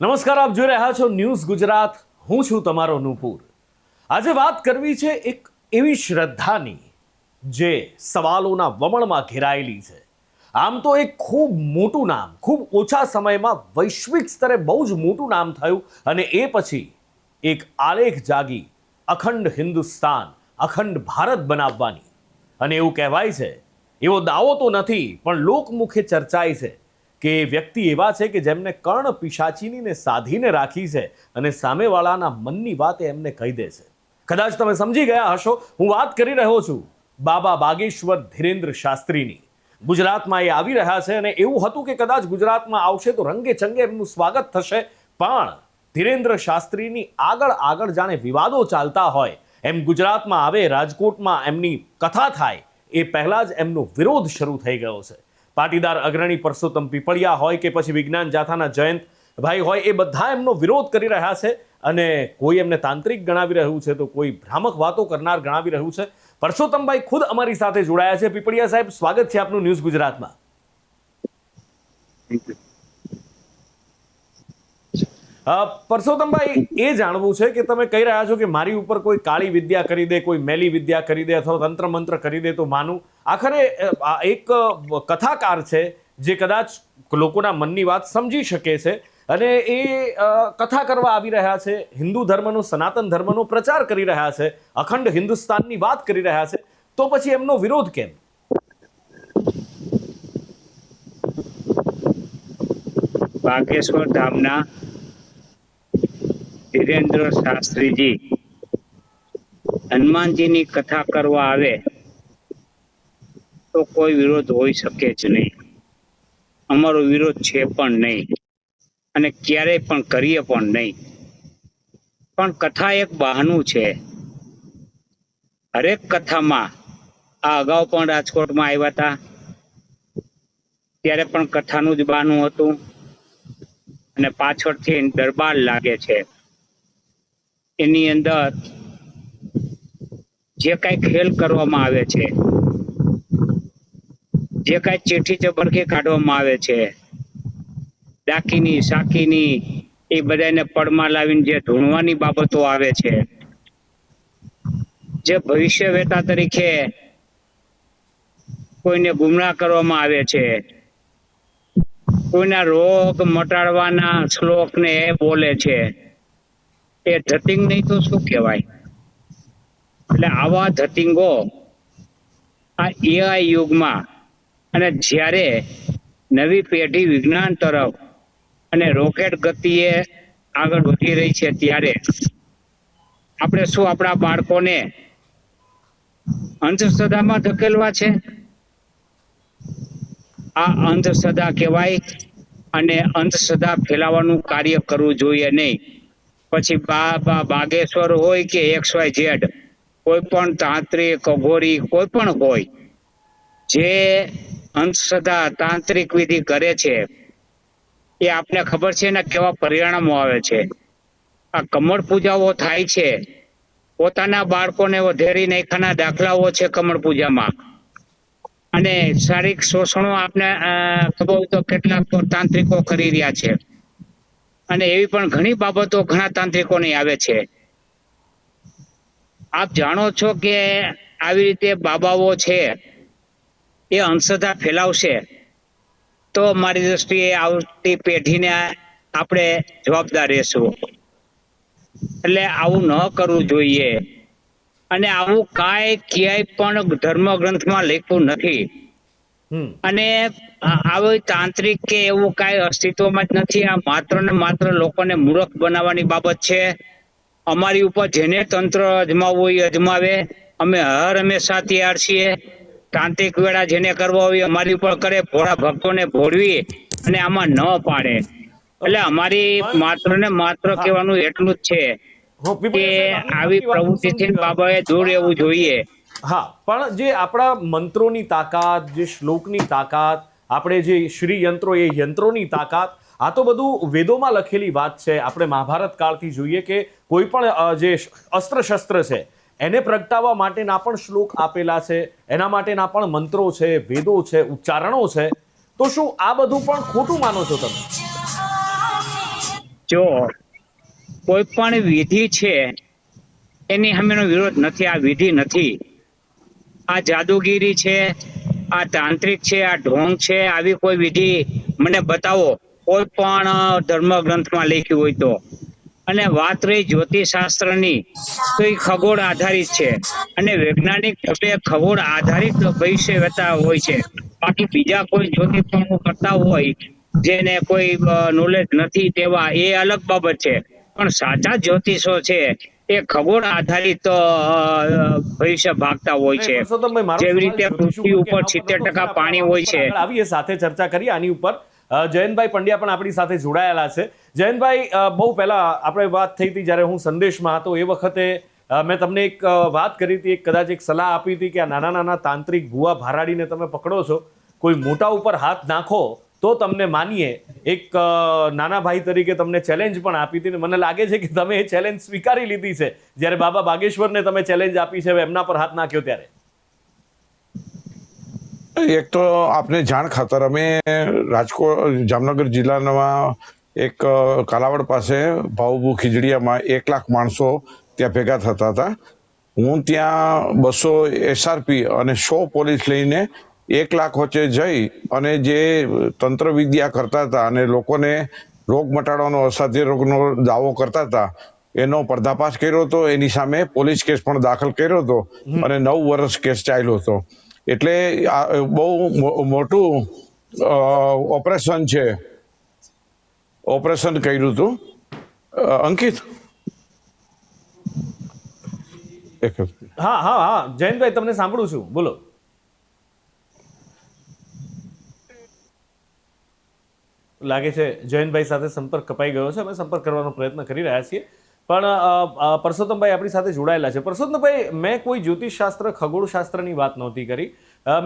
નમસ્કાર, આપ જોઈ રહ્યા છો ન્યૂઝ ગુજરાત. હું છું તમારો નુપુર. આજે વાત કરવી છે એક એવી શ્રદ્ધાની જે સવાલોના વમળમાં ઘેરાયેલી છે. આમ તો એક ખૂબ મોટું નામ, ખૂબ ઓછા સમયમાં વૈશ્વિક સ્તરે બહુ જ મોટું નામ થયું અને એ પછી એક આલેખ જાગી અખંડ હિન્દુસ્તાન, અખંડ ભારત બનાવવાની. અને એવું કહેવાય છે, એવો દાવો તો નથી પણ લોકમુખે ચર્ચાય છે કે વ્યક્તિ એવા છે કે જેમને કર્ણ પિશાચીનીને સાધીને રાખી છે અને સામેવાળાના મનની વાત એમને કહી દે છે. કદાચ તમે સમજી ગયા હશો, હું વાત કરી રહ્યો છું બાબા બાગેશ્વર ધીરેન્દ્ર શાસ્ત્રીની. ગુજરાતમાં એ આવી રહ્યા છે અને એવું હતું કે કદાચ ગુજરાતમાં આવશે તો રંગે ચંગે એમનું સ્વાગત થશે. પણ ધીરેન્દ્ર શાસ્ત્રીની આગળ જાણે વિવાદો ચાલતા હોય એમ ગુજરાતમાં આવે, રાજકોટમાં એમની કથા થાય એ પહેલા જ એમનો વિરોધ શરૂ થઈ ગયો છે. પાટીદાર અગ્રણી પરસોત્તમ પીપળિયા હોય કે પછી વિજ્ઞાન જાથાના જયંત ભાઈ હોય, એ બધા એમનો વિરોધ કરી રહ્યા છે અને કોઈ એમને તાંત્રિક ગણાવી રહ્યું છે તો કોઈ ભ્રામક વાતો કરનાર ગણાવી રહ્યું છે. પરસોત્તમભાઈ ખુદ અમારી સાથે જોડાયા છે. પીપળિયા સાહેબ, સ્વાગત છે આપનું ન્યૂઝ ગુજરાતમાં. પરસોત્તમભાઈ, એ જાણવું છે કે તમે કહી રહ્યા છો કે મારી ઉપર કોઈ કાળી વિદ્યા કરી દે, કોઈ મેલી વિદ્યા કરી દે અથવા તંત્ર મંત્ર કરી દે તો માનું. આખરે એક કથાકાર છે જે કદાચ લોકોના મનની વાત સમજી શકે છે અને એ કથા કરવા આવી રહ્યા છે, હિન્દુ ધર્મનો, સનાતન ધર્મનો પ્રચાર કરી રહ્યા છે, અખંડ હિન્દુસ્તાનની વાત કરી રહ્યા છે, તો પછી એમનો વિરોધ કેમ? બાગેશ્વર ધામના ધીરેન્દ્ર શાસ્ત્રીજી હનુમાનજીની કથા કરવા આવે તો કોઈ વિરોધ હોઈ શકે જ નહીં. અમારો વિરોધ છે પણ નહીં અને ક્યારેય પણ કરીએ પણ નહીં. પણ કથા એક બહાનું છે. હરેક કથામાં, આ અગાઉ પણ રાજકોટમાં આવ્યા હતા ત્યારે પણ કથાનું જ બહાનું હતું અને પાછળથી દરબાર લાગે છે. એની અંદર જે કાંઈ ખેલ કરવામાં આવે છે, જે કાંઈ ચીઠી ચબરકી કાઢવામાં આવે છે, ડાકીની સાકીની, એ બધાને પડમાં લાવીને જે ધૂણવાની બાબતો આવે છે, જે ભવિષ્ય વેતા તરીકે કોઈને ગુમરાહ કરવામાં આવે છે, કોઈના રોગ મટાડવાના શ્લોકને એ બોલે છે, એ ધતિંગ નહીં તો શું કહેવાય? એટલે આવા ધતિંગો આ એઆઈ યુગમાં અને જ્યારે નવી પેઢી વિજ્ઞાન તરફ અને રોકેટ ગતિએ આગળ વધી રહી છે ત્યારે આપણે શું આપણા બાળકોને અંધશ્રદ્ધામાં ધકેલવા છે? આ અંધશ્રદ્ધા કહેવાય અને અંધશ્રદ્ધા ફેલાવવાનું કાર્ય કરવું જોઈએ નહીં. પછી બાબા બાગેશ્વર હોય કે XYZ, કોઈ પણ તાંત્રિક, અઘોરી, કોઈ પણ હોય, જે અંધશ્રદ્ધા તાંત્રિક વિધિ કરે છે એ આપને ખબર છે ને કેવા પરિણામો આવે છે. આ કમળ પૂજાઓ થાય છે, પોતાના બાળકોને વધેરી નાખવાના દાખલાઓ છે કમળ પૂજામાં. અને શારીરિક શોષણો આપને ખબર હોય તો કેટલાક તાંત્રિકો કરી રહ્યા છે અને એવી પણ ઘણી બાબતો ઘણા તાંત્રિકોની આવે છે. આપ જાણો છો કે આવી રીતે બાબાઓ છે એ અંધશ્રદ્ધા ફેલાવશે તો મારી દ્રષ્ટિએ આવતી પેઢીને આપણે જવાબદાર રહેશું. એટલે આવું ન કરવું જોઈએ અને આવું કાંઈ ક્યાંય પણ ધર્મ ગ્રંથમાં લખ્યું નથી અને આવી તાંત્રિક કે એવું કાંઈ અસ્તિત્વમાં જ નથી. આ માત્ર ને માત્ર લોકોને મૂર્ખ બનાવવાની બાબત છે. અમારી ઉપર જેને તંત્ર અજમાવવું હોય અજમાવે, અમે હર હંમેશા તૈયાર છીએ. તાંત્રિક વેળા જેને કરવા હોય અમારી ઉપર કરે, ભોળા ભક્તોને ભોળવી અને આમાં ન પાડે. એટલે અમારી માત્ર ને માત્ર કહેવાનું એટલું જ છે કે આવી પ્રવૃત્તિથી બાબાએ દૂર રહેવું જોઈએ. હા, પણ જે આપણા મંત્રોની તાકાત, જે શ્લોકની તાકાત, આપણે જે શ્રી યંત્રો, એ યંત્રોની તાકાત, આ તો બધું વેદોમાં લખેલી વાત છે. આપણે મહાભારત કાળથી જોઈએ કે કોઈ પણ જે અસ્ત્ર શસ્ત્ર છે એને પ્રગટાવવા માટેના પણ શ્લોક આપેલા છે, એના માટેના પણ મંત્રો છે, વેદો છે, ઉચ્ચારણો છે. તો શું આ બધું પણ ખોટું માનો છો તમે? જો કોઈ પણ વિધિ છે એની સામેનો વિરોધ નથી. આ વિધિ નથી, આ જાદુગીરી છે, આ તાંત્રિક છે, આ ઢોંગ છે. આવી કોઈ વિધિ મને બતાવો કોઈ પણ ધર્મ ગ્રંથમાં લખ્યું હોય તો. અને વાત રહી જ્યોતિષશાસ્ત્રની, તો એ ખગોળ આધારિત છે અને વૈજ્ઞાનિક ખગોળ આધારિત ભવિષ્યવક્તા હોય છે. બાકી બીજા કોઈ જ્યોતિષ કરતા હોય જેને કોઈ નોલેજ નથી તેવા, એ અલગ બાબત છે. પણ સાચા જ્યોતિષો છે એ ખગોળ આધારિત ભવિષ્ય ભાગતા હોય છે. પરસોત્તમભાઈ, મારો જેવી સવાલ રીતે જ્યોતિષ પૃથ્વી ઉપર ઉપર કે એના 70% ઉપર પાણી હોય છે. આગળ આવીએ, સાથે ચર્ચા કરીએ આની ઉપર. જયંતભાઈ પંડ્યા પણ આપણી સાથે જોડાયેલા છે. જયંતભાઈ, બહુ પહેલા આપણે વાત થઈ હતી જ્યારે હું સંદેશમાં હતો એ વખતે મેં તમને એક વાત કરી હતી, કદાચ એક સલાહ આપી હતી કે આ નાના નાના તાંત્રિક ભૂવા ભારાડીને તમે પકડો છો, કોઈ મોટા ઉપર હાથ નાખો તો તમને માનીએ. એક નાના ભાઈ તરીકે તમને ચેલેન્જ પણ આપી હતી. મને લાગે છે કે તમે એ ચેલેન્જ સ્વીકારી લીધી છે જ્યારે બાબા બાગેશ્વરને તમે ચેલેન્જ આપી છે એમના પર હાથ નાખ્યો ત્યારે. એક તો આપને જાણ ખાતર અમે રાજકોટ જામનગર જિલ્લામાં એક કાલાવડ પાસે ભાવભૂ ખીજડીયામાં 1 લાખ માણસો ત્યાં ભેગા થતા હતા. હું ત્યાં 200 SRP અને 100 પોલીસ લઈને 1 લાખ વચ્ચે જઈ અને જે તંત્ર વિદ્યા કરતા હતા અને લોકોને રોગ મટાડવાનો, અસાધ્ય રોગનો દાવો કરતા હતા એનો પર્દાફાશ કર્યો હતો. એની સામે પોલીસ કેસ પણ દાખલ કર્યો હતો અને 9 વર્ષ કેસ ચાલ્યો હતો. એટલે બહુ મોટું ઓપરેશન છે, ઓપરેશન કર્યું હતું. અંકિત, હા હા હા જયંતભાઈ, તમને સાંભળું છું, બોલો. લાગે છે જયંતભાઈ સાથે સંપર્ક કપાઈ ગયો છે. અમે સંપર્ક કરવાનો પ્રયત્ન કરી રહ્યા છીએ, પણ પરસોત્તમભાઈ આપણી સાથે જોડાયેલા છે. પરસોત્તમભાઈ, મેં કોઈ જ્યોતિષશાસ્ત્ર ખગોળશાસ્ત્રની વાત નહોતી કરી.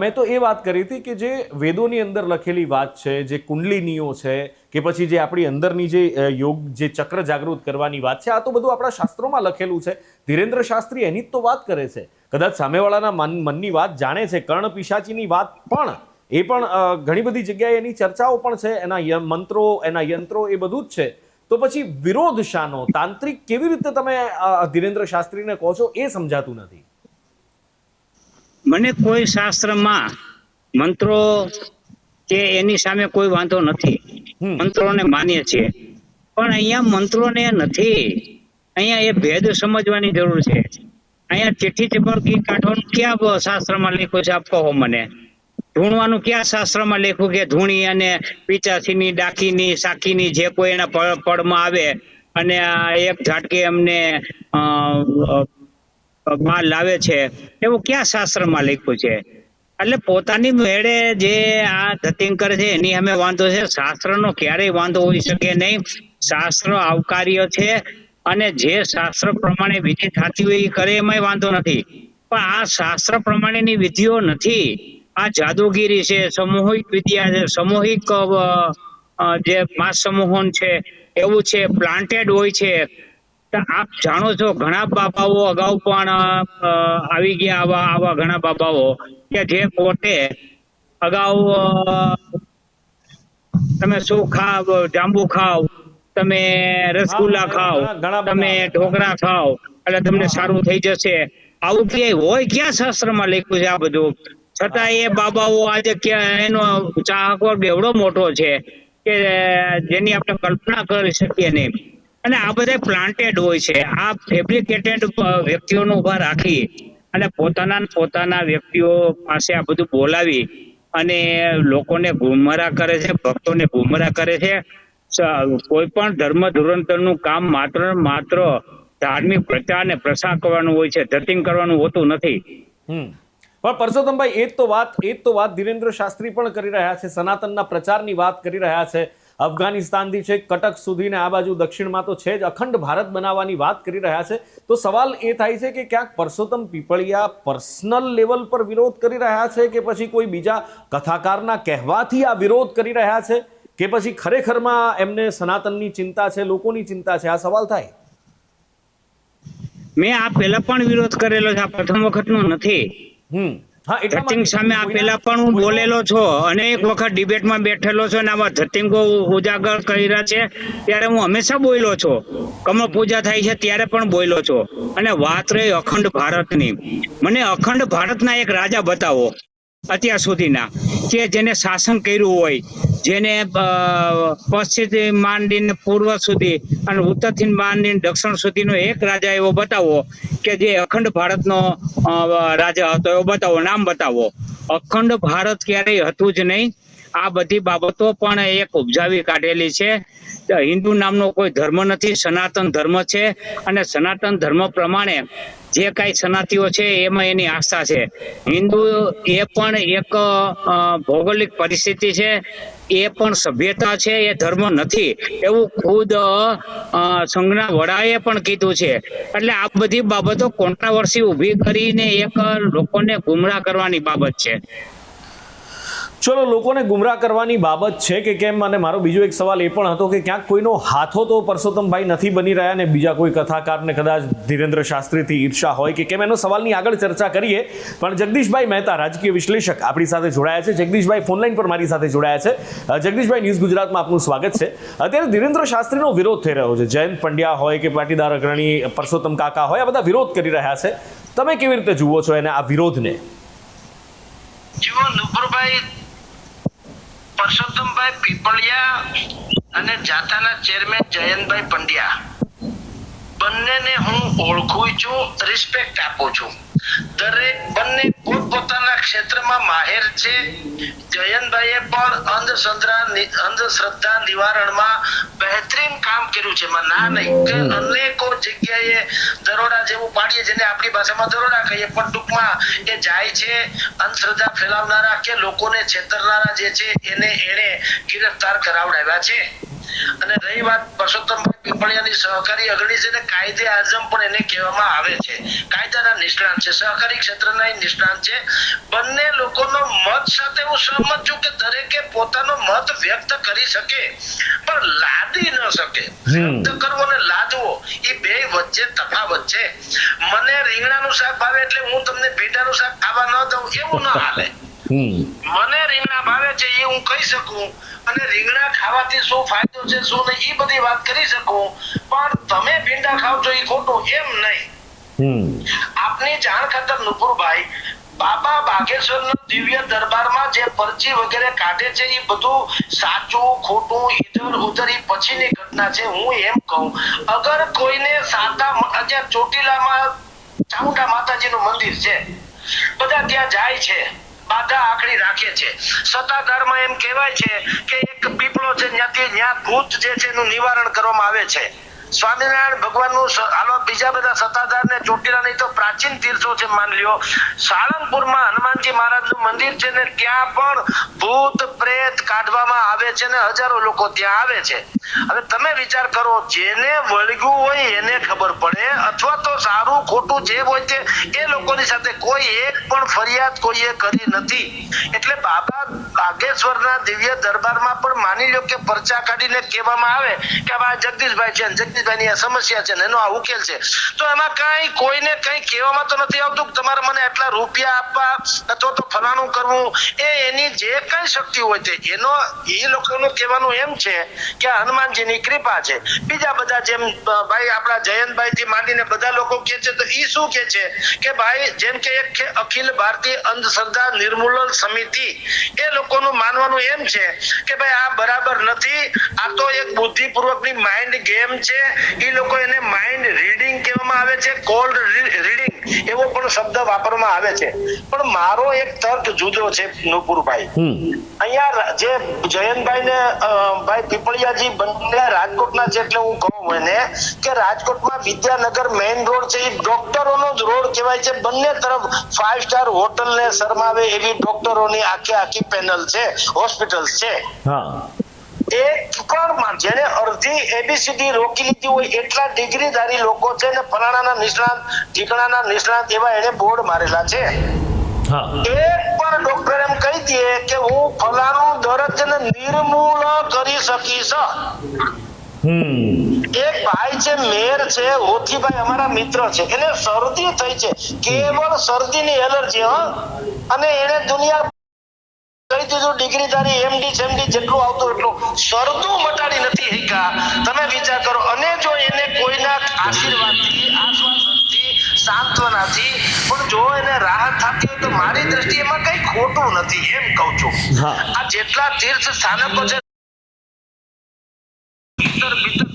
મેં તો એ વાત કરી હતી કે જે વેદોની અંદર લખેલી વાત છે, જે કુંડલિનીઓ છે, કે પછી જે આપણી અંદરની જે યોગ, જે ચક્ર જાગૃત કરવાની વાત છે, આ તો બધું આપણા શાસ્ત્રોમાં લખેલું છે. ધીરેન્દ્ર શાસ્ત્રી એની જ તો વાત કરે છે. કદાચ સામેવાળાના મનની વાત જાણે છે. કર્ણ પિશાચીની વાત પણ એ પણ ઘણી બધી જગ્યાએ એની ચર્ચાઓ પણ છે, એના મંત્રો, એના યંત્રો, એ બધું જ છે. તો પછી વિરોધ શાનો? તાંત્રિક કેવી રીતે તમે ધીરેન્દ્ર શાસ્ત્રીને કહો છો એ સમજાતું નથી. મને કોઈ શાસ્ત્રમાં મંત્રો કે એની સામે કોઈ વાંધો નથી. મંત્રોને માન્ય છે, પણ અહીંયા મંત્રોને નથી. અહીંયા એ ભેદ સમજવાની જરૂર છે. અહીંયા ચિઠ્ઠી ચપળકી કાઢવાનું ક્યાં શાસ્ત્રમાં લખ્યું છે? આપ કહો મને. ધૂણવાનું ક્યાં શાસ્ત્રમાં લખ્યું કે ધૂણી અને પિચાસીની, ડાકીની, સાકીની જે કોઈ એના પડમાં આવે અને એક ઝાટકે એમને બહાર લાવે છે, એવું ક્યાં શાસ્ત્રમાં લખ્યું છે? એટલે પોતાની મેળે જે આ ધતિંગ કરે છે એની અમે વાંધો છે. શાસ્ત્રનો ક્યારેય વાંધો હોઈ શકે નહીં. શાસ્ત્ર આવકાર્ય છે અને જે શાસ્ત્ર પ્રમાણે વિધિ થતી હોય એ કરે એમાંય વાંધો નથી. પણ આ શાસ્ત્ર પ્રમાણેની વિધિઓ નથી. આ જાદુગીરી છે, સામૂહિક વિદ્યા છે, સામૂહિક જે માસ સમૂહન છે એવું છે, પ્લાન્ટેડ હોય છે. આપ જાણો છો ઘણા બાબાઓ અગાઉ પણ આવી ગયા, આવા ઘણા બાબાઓ કે જે પોતે અગાઉ તમે શું ખાવ, જાંબુ ખાવ, તમે રસગુલ્લા ખાવ, તમે ઢોકળા ખાવ એટલે તમને સારું થઈ જશે. આવું ક્યાંય હોય? ક્યાં શાસ્ત્રમાં લખ્યું છે આ બધું? છતાં એ બાબાઓ આજે એનો ચાહકો એવડો મોટો છે કે જેની આપણે કલ્પના કરી શકીએ નહીં. અને આ બધા પ્લાન્ટેડ હોય છે. આ ફેબ્રિકેટેડ વ્યક્તિઓને ઉભા રાખી અને પોતાના વ્યક્તિઓ પાસે આ બધું બોલાવી અને લોકોને ગુમરાહ કરે છે, ભક્તોને ગુમરાહ કરે છે. કોઈ પણ ધર્મ ધુરંતરનું કામ માત્ર ધાર્મિક પ્રચાર ને પ્રસાર કરવાનું હોય છે, ધતિંગ કરવાનું હોતું નથી. પણ પરસોત્તમભાઈ, એ જ તો વાત ધીરેન્દ્ર શાસ્ત્રી પણ કરી રહ્યા છે. સનાતનના પ્રચારની વાત કરી રહ્યા છે. અફઘાનિસ્તાનથી છે કટક સુધીને આ બાજુ દક્ષિણમાં તો છે જ, અખંડ ભારત બનાવવાની વાત કરી રહ્યા છે. તો સવાલ એ થાય છે કે ક્યાંક પરસોત્તમ પીપળિયા પર્સનલ લેવલ પર વિરોધ કરી રહ્યા છે કે પછી કોઈ બીજા કથાકારના કહેવાથી આ વિરોધ કરી રહ્યા છે કે પછી ખરેખરમાં એમને સનાતનની ચિંતા છે, લોકોની ચિંતા છે? આ સવાલ થાય. મેં આ પહેલા પણ વિરોધ કરેલો છે, આ પ્રથમ વખતનો નથી. હા, એટલા ધતિંગ માટે સામે આ કોઈના- પેલા પણ હું કોઈનો- બોલેલો છો અને એક વખત ડિબેટમાં બેઠેલો છો અને આવા ધતિંગો ઉજાગર કર્યા છે ત્યારે હું હંમેશા બોલ્યો છો. કમળ પૂજા થાય છે ત્યારે પણ બોલ્યો છો. અને વાત રહી અખંડ ભારતની, મને અખંડ ભારતના એક રાજા બતાવો અત્યાર સુધીના કે જેને શાસન કર્યું હોય, જેને પશ્ચિમથી માંડીને પૂર્વ સુધી અને ઉત્તરથી માંડીને દક્ષિણ સુધીનો એક રાજા એવો બતાવો કે જે અખંડ ભારતનો રાજા હતો એવો બતાવો, નામ બતાવો. અખંડ ભારત ક્યારેય હતું જ નહીં. આ બધી બાબતો પણ એક ઉપજાવી કાઢેલી છે. હિન્દુ નામનો કોઈ ધર્મ નથી, સનાતન ધર્મ છે અને સનાતન ધર્મ પ્રમાણે જે કાંઈ સનાતીઓ છે એમાં એની આસ્થા છે. હિન્દુ એ પણ એક ભૌગોલિક પરિસ્થિતિ છે, એ પણ સભ્યતા છે, એ ધર્મ નથી એવું ખુદ સંઘના વડાએ પણ કીધું છે. એટલે આ બધી બાબતો કોન્ટ્રાવર્સી ઊભી કરીને એક લોકોને ગુમરાહ કરવાની બાબત છે. ચલો, લોકોને ગુમરાહ કરવાની બાબત છે કે કેમ, અને મારો બીજો એક સવાલ એ પણ હતો કે ક્યાંક કોઈનો હાથો તો પરસોત્તમભાઈ નથી બની રહ્યા ને બીજા કોઈ કથાકારને કદાચ ધીરેન્દ્ર શાસ્ત્રીથી ઈર્ષા હોય કે કેમ, એનો સવાલની આગળ ચર્ચા કરીએ. પણ જગદીશભાઈ મહેતા, રાજકીય વિશ્લેષક, આપણી સાથે જોડાયા છે. જગદીશભાઈ ફોનલાઈન પર મારી સાથે જોડાયા છે. જગદીશભાઈ, ન્યૂઝ ગુજરાતમાં આપનું સ્વાગત છે. અત્યારે ધીરેન્દ્ર શાસ્ત્રીનો વિરોધ થઈ રહ્યો છે. જયંત પંડ્યા હોય કે પાટીદાર અગ્રણી પરસોત્તમ કાકા હોય, આ બધા વિરોધ કરી રહ્યા છે. તમે કેવી રીતે જુઓ છો એને, આ વિરોધને? જુઓ નુપુરભાઈ, પરસોત્તમભાઈ પીપળિયા અને જાથાના ચેરમેન જયંતભાઈ પંડ્યા બંનેને હું ઓળખું છું, રિસ્પેક્ટ આપું છું. દરેક બંને પોતપોતાના ક્ષેત્રમાં માહેર છે. જયંતભાઈએ પણ અંધશ્રદ્ધા નિવારણમાં બહેતરીન કામ કર્યું છે. ના નહીં કે અનેકો જગ્યાએ દરોડા જેવું પાડીએ, જેને આપણી ભાષામાં દરોડા કહીએ, પણ ટૂંકમાં એ જાય છે અંધશ્રદ્ધા ફેલાવનારા કે લોકોને છેતરનારા જે છે એને ગિરફ્તાર કરાવડાવ્યા છે. અને રહી વાત પરસોત્તમભાઈ પીપળિયાની, સહકારી અગ્રણી છે ને કાયદે આઝમ પણ એને કહેવામાં આવે છે. કાયદાના નિષ્ણાંત છે, સહકારી ક્ષેત્રના નિષ્ણાંત છે. બંને લોકોનો મત સાથે હું સહમત છું કે દરેકે પોતાનો મત વ્યક્ત કરી શકે પણ લાદી ન શકે. વ્યક્ત કરવો ને લાદવો એ બે વચ્ચે તફાવત છે. મને રીંગણાનું શાક ભાવે એટલે હું તમને ભીંડાનું શાક ખાવા ન દઉં એવું ન હાલે. મને રીંગણા ભાવે છે એ હું કહી શકું અને રીંગણા ખાવાથી શું ફાયદો છે શું નહીં એ બધી વાત કરી શકું, પણ તમે ભીંડા ખાવ છો એ ખોટું એમ નહીં. આપની જાણ ખાતર નુપુરભાઈ, બાબા બાગેશ્વરના દિવ્ય દરબારમાં જે પરચી વગેરે કાઢે છે એ બધું સાચું ખોટું ઇધર ઉધર એ પછીની ઘટના છે. હું એમ કહું, અગર કોઈને અત્યારે ચોટીલામાં ચામુંડા માતાજીનું મંદિર છે, બધા ત્યાં જાય છે, બાધા આખડી રાખે છે. સત્તાધારમાં એમ કહેવાય છે કે એક પીપળો છે, ત્યાં ભૂત જે છે એનું નિવારણ કરવામાં આવે છે. સ્વામિનારાયણ ભગવાનનું હાલો, બીજા બધા સત્તાધાર ને ચોટીલા નહીં તો પ્રાચીન તીર્થો છે, માન લ્યો સાળંગપુરમાં હનુમાનજી મહારાજનું મંદિર છે ને ત્યાં પણ ભૂત પ્રેત કાઢવામાં આવે છે ને હજારો લોકો ત્યાં આવે છે. હવે તમે વિચાર કરો, જેને વળગ્યું હોય એને ખબર પડે, અથવા તો સારું ખોટું જે હોય તે એ લોકોની સાથે કોઈ એક પણ ફરિયાદ કોઈએ કરી નથી. એટલે બાબા બાગેશ્વરના દિવ્ય દરબારમાં પણ માની લો કે પરચા કાઢીને કહેવામાં આવે કે આ જગદીશભાઈ છે, જગદીશભાઈની આ સમસ્યા છે ને એનો આ ઉકેલ છે, તો એમાં કઈ કોઈને કઈ કહેવામાં તો નથી આવતું કે તમારે મને આટલા રૂપિયા આપવા અથવા તો ફલાણું કરવું. એની જે કઈ શક્તિ હોય તે એનો એ લોકોનું કહેવાનું એમ છે કે હનુમાનજીની કૃપા છે. બીજા બધા જેમ ભાઈ આપણા જયંતભાઈ થી માંડીને બધા લોકો કહે છે, તો ઈ શું કહે છે કે ભાઈ જેમ કે એક અખિલ ભારતીય અંધશ્રદ્ધા નિર્મૂલન સમિતિ, એ લોકોનું માનવાનું એમ છે કે ભાઈ આ બરાબર નથી, આ તો એક બુદ્ધિપૂર્વકની માઇન્ડ ગેમ છે. એ લોકો એને માઇન્ડ રીડિંગ કહેવામાં આવે છે, કોલ્ડ રીડિંગ એવો પણ શબ્દ વાપરવામાં આવે છે. પણ મારો એક તર્ક જુદો છે નુપુરભાઈ. અહીંયા જે જયંતભાઈ ને ભાઈ પીપળિયાજી બંને રાજકોટના છે, એટલે હું કહું એને કે રાજકોટમાં વિદ્યાનગર મેઇન રોડ છે એ ડોક્ટરોનો જ રોડ કહેવાય છે. બંને તરફ 5 સ્ટાર હોટલ ને શરમાવે એવી ડોક્ટરોની આખી પેનલ છે, હોસ્પિટલ છે. એક પણ જેને અડધી એબીસીડી રોકી લીધી હોય એટલા ડિગ્રીધારી લોકો છે ને ફલાણાના નિષ્ણાંત ઠીકણાના નિષ્ણાંત એવા એને બોર્ડ મારેલા છે. એક પણ ડોક્ટર એમ કહી દે કે હું ફલાણું દર્દ ને નિર્મૂલ કરી શકીશ, એક ભાઈ છે મેયર છે હોથીભાઈ અમારા મિત્ર છે, એને શરદી થઈ છે, કેવળ શરદીની એલર્જી અને એને દુનિયા કહી દીધું ડિગ્રીધારી એમડી જેમડી જેટલું આવતું એટલું શરદું મટાડી નથી શક્યા. તમે વિચાર કરો, અને જો એને કોઈના આશીર્વાદથી આશ્વાસનથી સાંત્વનાથી પણ જો એને રાહત થતી હોય તો મારી દ્રષ્ટિએ એમાં કઈ ખોટું નથી એમ કહું છું. આ જેટલા તીર્થ સ્થાનકો છે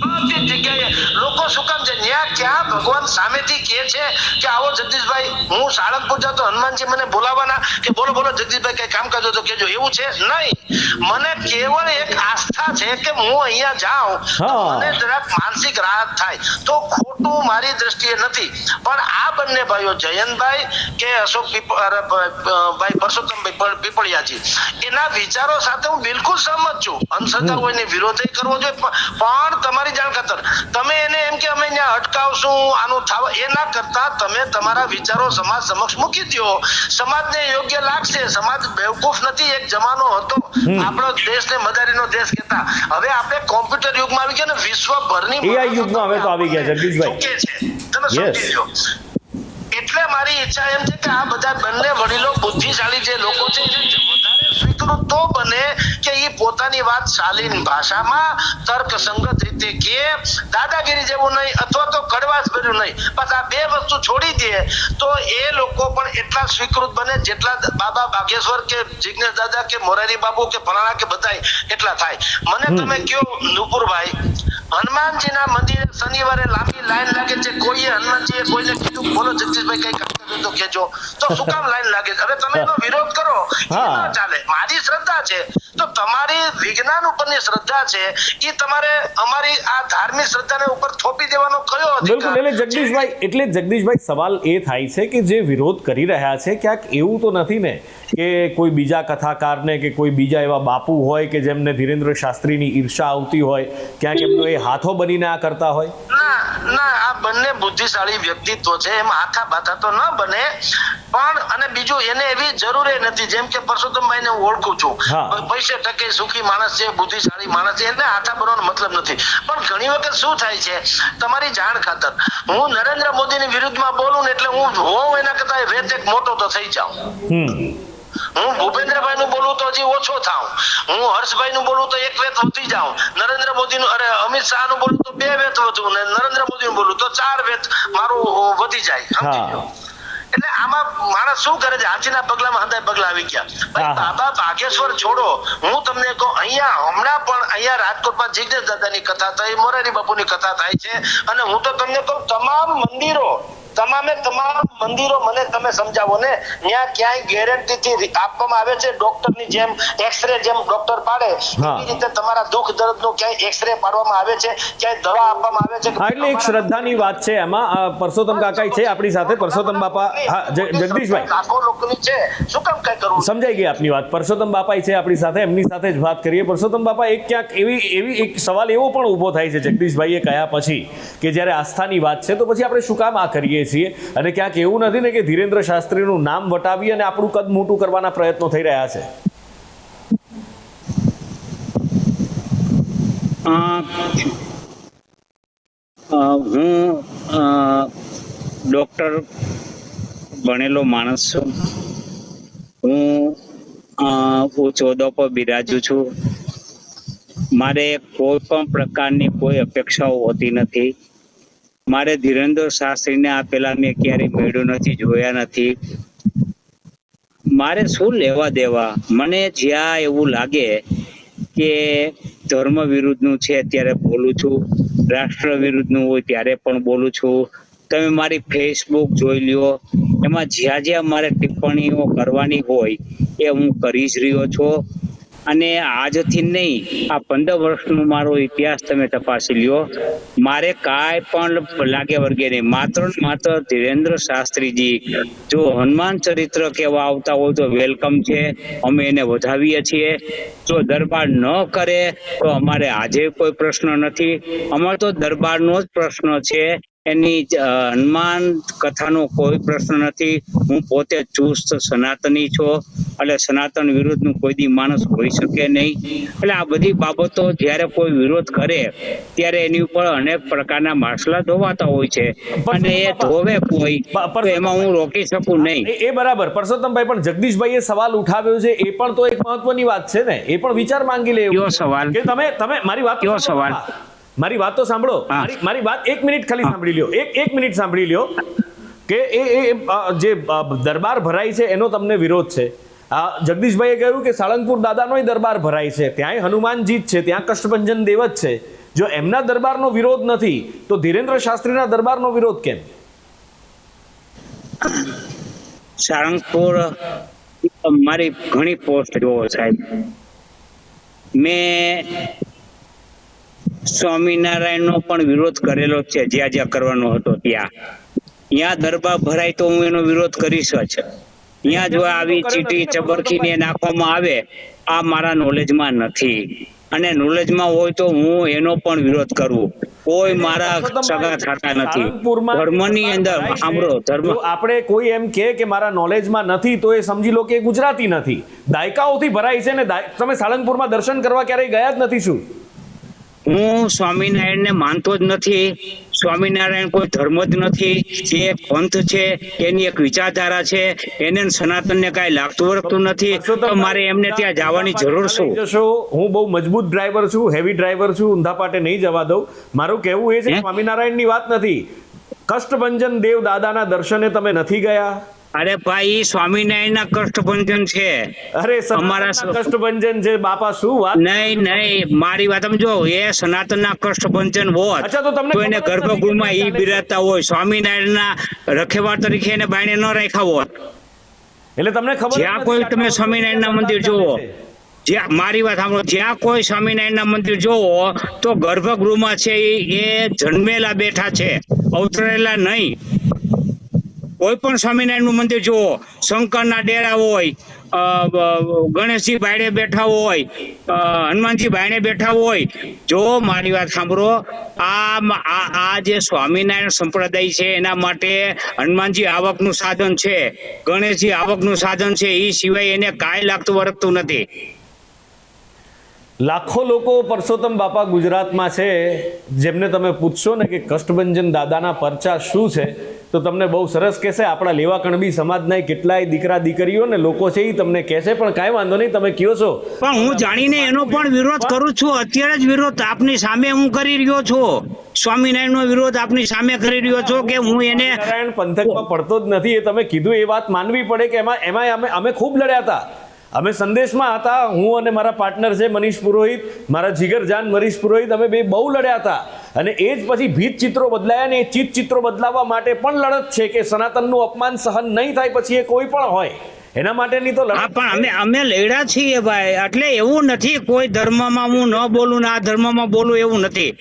બધી જગ્યાએ લોકો શું કામ છે, ત્યાં ક્યાં ભગવાન સામેથી કહે છે કે આવો જગદીશભાઈ, હું સાળંગપુર જાતો હનુમાનજી મને બોલાવાના કે બોલો બોલો જગદીશભાઈ કઈ કામ કરજો તો કેજો, એવું છે નહીં. મને કેવળ એક આસ્થા છે કે હું અહીંયા જાઉં મને જરાક માનસિક રાહત થાય, તો ખોટું મારી દ્રષ્ટિએ નથી. પણ આ બંને ભાઈઓ જયંતભાઈ કે અશોક ભાઈ પરસોત્તમભાઈ પીપળિયાજી, એના વિચારો સાથે હું બિલકુલ સહમત છું. અંધશ્રદ્ધા કોઈને વિરોધ કરવો જોઈએ, પણ તમારી જાણ ખાતર તમે એને એમ કે અમે ત્યાં અટકાવશું આનું થાવ, એ ના કરતા તમે તમારા વિચારો સમાજ સમક્ષ મૂકી દો. સમાજને યોગ્ય લાગશે, સમાજ બેવકૂફ નથી. એક જમાનો હતો આપણો દેશને મદારીનો દેશ કહેતા, હવે આપણે કોમ્પ્યુટર યુગમાં આવી ગયા ને, વિશ્વભરની એઆઈ યુગમાં હવે તો આવી ગયા જગદીશભાઈ, તમે સમજી લો. એટલે મારી ઈચ્છા એમ છે કે આ બધા બંને વડીલો બુદ્ધિશાળી જે લોકો છે વધારે સ્વીકૃત તો બને કે એ પોતાની વાત શાલીન ભાષામાં તર્કસંગત રીતે કે, દાદાગીરી જેવું નહીં અથવા તો કડવાશ ભર્યું નહીં. બસ આ બે વસ્તુ છોડી દે તો એ લોકો પણ એટલા સ્વીકૃત બને જેટલા બાબા બાગેશ્વર કે જિગ્નેશ દાદા કે મોરારી બાબુ કે ફલાણા કે બધા એટલા થાય. મને તમે કયો નુપુરભાઈ, હનુમાનજીના મંદિરે શનિવારે લાંબી લાઈન લાગે છે, કોઈએ હનુમાનજીએ કોઈને કીધું બોલો જગદીશભાઈ કઈ કામ કર્યું તો કહેજો, તો શું કામ લાઈન લાગે છે? હવે તમે એનો વિરોધ કરો એ ન ચાલે. મારી શ્રદ્ધા છે તો તમારી વિજ્ઞાન ઉપરની શ્રદ્ધા છે, એ તમારે અમારી આ ધાર્મિક શ્રદ્ધાને ઉપર થોપી દેવાનો કયો અધિકાર? બિલકુલ. એટલે જગદીશભાઈ સવાલ એ થાય છે કે જે વિરોધ કરી રહ્યા છે, ક્યાંક એવું તો નથી ને કે કોઈ બીજા કથાકારને કે કોઈ બીજા એવા બાપુ હોય કે જેમને ધીરેન્દ્ર શાસ્ત્રીની ઈર્ષા આવતી હોય, ક્યાંક એમનો એ હાથો બનીને આ કરતા હોય? ના, આ બંને બુદ્ધિશાળી વ્યક્તિત્વ છે, એમાં હાથા બાથા તો ન બને. પણ અને બીજું એને એવી જરૂર નથી, જેમ કે પરસોત્તમભાઈ ને હું ઓળખું છું, પૈસે ટકે સુખી માણસ છે, બુદ્ધિશાળી માણસ છે, એને હાથા બનવાનો મતલબ નથી. પણ ઘણી વખત શું થાય છે, તમારી જાણ ખાતર, હું નરેન્દ્ર મોદીની વિરુદ્ધમાં બોલું ને એટલે હું હોઉં એના કરતા વેત એક મોટો તો થઈ જાઉં. હું ભૂપેન્દ્રભાઈ નું બોલું તો હજી ઓછો થાઉં, હું હર્ષભાઈ નું બોલું તો એક વેત વધી જાઉં, નરેન્દ્ર મોદી નું અમિત શાહ નું બોલું તો 2 વેત વધુ, ને નરેન્દ્ર મોદી નું બોલું તો 4 વેત મારું વધી જાય. સમજી ગયો? એટલે આમાં માણસ શું કરે છે, હાથીના પગલામાં હંધાય પગલા આવી ગયા. ભાઈ બાબા બાગેશ્વર છોડો, હું તમને કહું, અહીંયા હમણાં પણ અહીંયા રાજકોટમાં જિગ્નેશ દાદાની કથા થઈ, મોરારી બાપુની કથા થાય છે, અને હું તો તમને કહું તમામ મંદિરો મને તમે સમજાવો ને, ત્યાં ક્યાંય ગેરંટીથી આપવામાં આવે છે ડોક્ટરની જેમ, એક્સરે જેમ ડોક્ટર પાડે એવી રીતે તમારા દુઃખ દર્દનો ક્યાંય એક્સરે પાડવામાં આવે છે, ક્યાંય દવા આપવામાં આવે છે? એટલે એક શ્રદ્ધાની વાત છે એમાં. પરસોત્તમ કાકા છે આપણી સાથે, પરસોત્તમ બાપા. હા જગદીશભાઈ, લાખો લોકોની છે, શું કામ કઈ કરવું? સમજાઈ ગઈ આપની વાત. પરસોત્તમ બાપા છે આપણી સાથે, એમની સાથે જ વાત કરીએ. પરસોત્તમ બાપા, એક ક્યાંક એવી એક સવાલ એવો પણ ઊભો થાય છે જગદીશભાઈએ કહ્યા પછી કે જ્યારે આસ્થાની વાત છે તો પછી આપણે શું કામ આ કરીએ છીએ, અને ક્યાંક એવું નથી ને કે ધીરેન્દ્ર શાસ્ત્રીનું નામ વટાવી અને આપણું કદ મોટું કરવાના પ્રયત્નો થઈ રહ્યા છે? હું ડોક્ટર ભણેલો માણસ છું, હું ચોદો પર બિરાજું છું. મારે કોઈ પણ પ્રકારની કોઈ અપેક્ષાઓ હોતી નથી. મારે ધીરેન્દ્ર શાસ્ત્રીને આપેલા મેં ક્યારેય મેળવ્યું નથી, જોયા નથી. મારે શું લેવા દેવા? મને જ્યાં એવું લાગે કે ધર્મ વિરુદ્ધનું છે ત્યારે બોલું છું, રાષ્ટ્ર વિરુદ્ધનું હોય ત્યારે પણ બોલું છું. તમે મારી ફેસબુક જોઈ લ્યો, એમાં જ્યાં મારે ટિપ્પણીઓ કરવાની હોય એ હું કરી જ રહ્યો છું. અને આજથી નહીં, આ 15 વર્ષનો મારો ઇતિહાસ તમે તપાસી લ્યો, મારે કાંઈ પણ લાગે વર્ગે નહીં. માત્ર ધીરેન્દ્ર શાસ્ત્રીજી જો હનુમાન ચરિત્ર કેવા આવતા હોય તો વેલકમ છે, અમે એને વધાવીએ છીએ. જો દરબાર ન કરે તો અમારે આજે કોઈ પ્રશ્ન નથી, અમારો તો દરબારનો જ પ્રશ્ન છે એની હનુમાન કથાનો કોઈ પ્રશ્ન નથી. હું પોતે ચુસ્ત સનાતની છું, એટલે સનાતન વિરુદ્ધનું કોઈ દી માણસ હોઈ શકે નહીં. એટલે આ બધી બાબતો જ્યારે કોઈ વિરોધ કરે ત્યારે એની ઉપર અનેક પ્રકારના માસલા ધોવાતા હોય છે, અને એ ધોવે કોઈ તો એમાં હું રોકી શકું નહીં. એ બરાબર પરસોત્તમભાઈ, પણ જગદીશભાઈએ સવાલ ઉઠાવ્યો છે એ પણ તો એક મહત્વની વાત છે ને, એ પણ વિચાર માંગી લે કયો સવાલ? કે તમે મારી વાત કયો સવાલ? મારી વાત તો સાંભળો. હા. મારી વાત એક મિનિટ ખાલી સાંભળી લ્યો, એક મિનિટ સાંભળી લ્યો કે એ જે દરબાર ભરાય છે એનો તમને વિરોધ છે. જગદીશભાઈએ કહ્યું કે સાળંગપુર દાદાનોય દરબાર ભરાય છે, ત્યાંય હનુમાનજી જ છે, ત્યાં કષ્ટભંજન દેવ જ છે. જો એમના દરબારનો વિરોધ નથી તો ધીરેન્દ્ર શાસ્ત્રીના દરબારનો વિરોધ કેમ? સાળંગપુર મારી ઘણી પોસ્ટ જોવો સાહેબ. મેં સ્વામિનારાયણનો પણ વિરોધ કરેલો છે, જ્યાં જ્યાં કરવાનો હતો ત્યાં દરબાર ભરાય તો હું એનો વિરોધ કરીશ જ. ત્યાં જો આવી ચીટી ચબરખીને નાખવામાં આવે, આ મારા નોલેજમાં નથી, અને નોલેજમાં હોય તો હું એનો પણ વિરોધ કરું. કોઈ મારા સગા થતા નથી. ધર્મની અંદર સાંભળો, ધર્મ આપણે કોઈ એમ કે મારા નોલેજમાં નથી તો એ સમજી લો કે ગુજરાતી નથી. દાયકાઓથી ભરાય છે ને. તમે સાળંગપુરમાં દર્શન કરવા ક્યારેય ગયા જ નથી? શું હું સ્વામિનારાયણને માનતો જ નથી. સ્વામિનારાયણ કોઈ ધર્મ જ નથી, એ એક પંથ છે, એની એક વિચારધારા છે. એને સનાતનને કાંઈ લાગતું વળગતું નથી, તો મારે એમને ત્યાં જવાની જરૂર શું? હું બહુ મજબૂત ડ્રાઈવર છું, હેવી ડ્રાઈવર છું, ઊંધા પાટે નહીં જવા દઉં. મારું કહેવું એ છે કે સ્વામિનારાયણની વાત નથી, કષ્ટભંજન દેવ દાદાના દર્શને તમે નથી ગયા? અરે ભાઈ, સ્વામિનારાયણના કષ્ટભંજન છે. અરે અમારા કષ્ટભંજન છે બાપા, શું વાત? નહીં, મારી વાત સમજો. એ સનાતનના કષ્ટભંજન હોત તો એને ગર્ભગૃહમાં ઈ બિરાજતા હોય. સ્વામિનારાયણના રખેવાળ તરીકે એને બાયણે ન રાખ્યા હોત. એટલે તમને ખબર, જ્યાં કોઈ તમે સ્વામિનારાયણના મંદિર જોવો, જ્યાં મારી વાત સાંભળો, જ્યાં કોઈ સ્વામિનારાયણના મંદિર જોવો તો ગર્ભગૃહમાં છે એ જન્મેલા બેઠા છે, અવતરેલા નહીં. કોઈ પણ સ્વામિનારાયણનું મંદિર જુઓ, શંકરના ડેરા હોય, ગણેશજી બાયણે બેઠા હોય, હનુમાનજી બાયણે બેઠા હોય. જો મારી વાત સાંભળો, આ જે સ્વામિનારાયણ સંપ્રદાય છે એના માટે હનુમાનજી આવકનું સાધન છે, ગણેશજી આવકનું સાધન છે, એ સિવાય એને કાંઈ લાગતું વળગતું નથી. લાખો લોકો પરસોત્તમ બાપા ગુજરાતમાં છે, જેમને તમે પૂછશો ને કે કષ્ટભંજન દાદાના પરચા શું છે તો તમને બહુ સરસ કહેશે. આપણા લેવા કણબી સમાજના કેટલાય દીકરા દીકરીઓ ને લોકો છે એ તમને કહેશે, પણ કાંઈ વાંધો નહીં, તમે કહો છો. પણ હું જાણીને એનો પણ વિરોધ કરું છું. અત્યારે જ વિરોધ આપની સામે હું કરી રહ્યો છું. સ્વામિનારાયણનો વિરોધ આપની સામે કરી રહ્યો છો કે હું એને નારાયણ પંથકમાં પડતો જ નથી, એ તમે કીધું એ વાત માનવી પડે કે એમાં અમે ખૂબ લડ્યા હતા. અમે સંદેશમાં હતા, હું અને મારા પાર્ટનર છે મનીષ પુરોહિત, મારા જીગરજાન મનીષ પુરોહિત, અમે બે બહુ લડ્યા હતા. અને એ જ પછી ભીત ચિત્રો બદલાયા ને એ ચિત ચિત્રો બદલાવવા માટે પણ લડત છે કે સનાતનનું અપમાન સહન નહીં થાય પછી એ કોઈ પણ હોય એના માટેની તો લડત. પણ અમે લડ્યા છીએ ભાઈ. એટલે એવું નથી કોઈ ધર્મમાં હું ન બોલું ને આ ધર્મમાં બોલું, એવું નથી.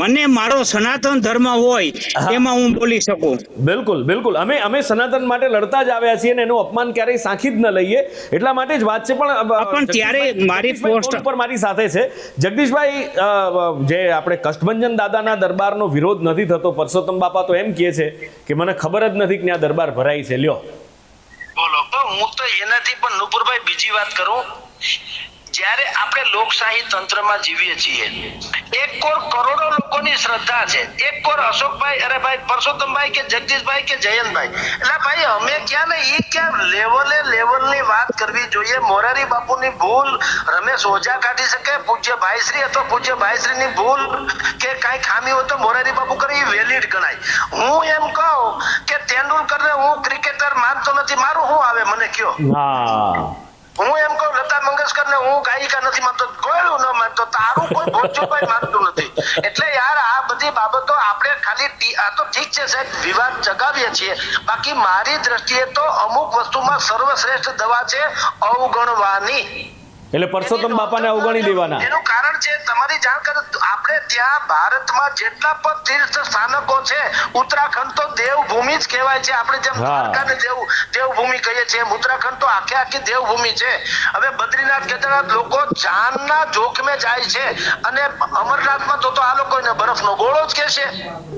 મને મારો સનાતન ધર્મ હોય એમાં હું બોલી શકું. બિલકુલ બિલકુલ. અમે સનાતન માટે લડતા જ આવ્યા છીએ અને એનું અપમાન ક્યારેય સાંખી જ ન લઈએ, એટલા માટે જ વાત છે. પણ ત્યારે મારી પોસ્ટ ઉપર મારી સાથે છે જગદીશભાઈ. જે આપણે કષ્ટભંજન દાદાના દરબારનો વિરોધ નથી થતો, પરસોત્તમ બાપા તો એમ કહે છે કે મને ખબર જ નથી કે ત્યાં દરબાર ભરાય છે. લ્યો બોલો. હું તો એનાથી પણ નુપુરભાઈ બીજી વાત કરું. જ્યારે આપણે લોકશાહી તંત્રમાં જીવીએ છીએ, એક કોર કરોડો લોકોની શ્રદ્ધા છે, એક કોર અશોકભાઈ, અરે ભાઈ પરસોત્તમભાઈ કે જગદીશભાઈ કે જયંતભાઈ, એટલે ભાઈ અમે ક્યાં ને ઈ ક્યાં લેવલની વાત કરવી જોઈએ. મોરારી બાપુની ભૂલ રમેશ ઓઝા કાઢી શકે, પૂજ્ય ભાઈશ્રી અથવા પૂજ્ય ભાઈશ્રીની ભૂલ કે કાંઈ ખામી હોય તો મોરારી બાપુ કરે એ વેલિડ ગણાય. હું એમ કહું કે તેંડુલકરને હું ક્રિકેટર માનતો નથી, મારું શું આવે મને કયો? હા, હું એમ કહું લતા મંગેશકરને હું ગાયિકા નથી માનતો, કોયડું ન માનતો, તારું કોઈ ભોજભાઈ માનતું નથી. એટલે યાર આ બધી બાબતો આપણે ખાલી આ તો ઠીક છે સાહેબ, વિવાદ જગાવીએ છીએ, બાકી મારી દ્રષ્ટિએ તો અમુક વસ્તુમાં સર્વશ્રેષ્ઠ દવા છે અવગણવાની. એટલે પરસોત્તમ બાપાને અવગણી દેવાના. એનું કારણ છે તમારી જાણકારી, આપણે ત્યાં ભારતમાં જેટલા પણ તીર્થ સ્થાનકો છે, ઉત્તરાખંડ તો દેવભૂમિ જ કહેવાય છે. આપણે જેમ દ્વારકાને દેવભૂમિ કહીએ છીએ, ઉત્તરાખંડ તો આખી દેવભૂમિ છે. હવે બદ્રીનાથ કેદારનાથ લોકો જાનના જોખમે જાય છે, અને અમરનાથમાં તો આ લોકોને બરફનો ગોળો જ કહેશે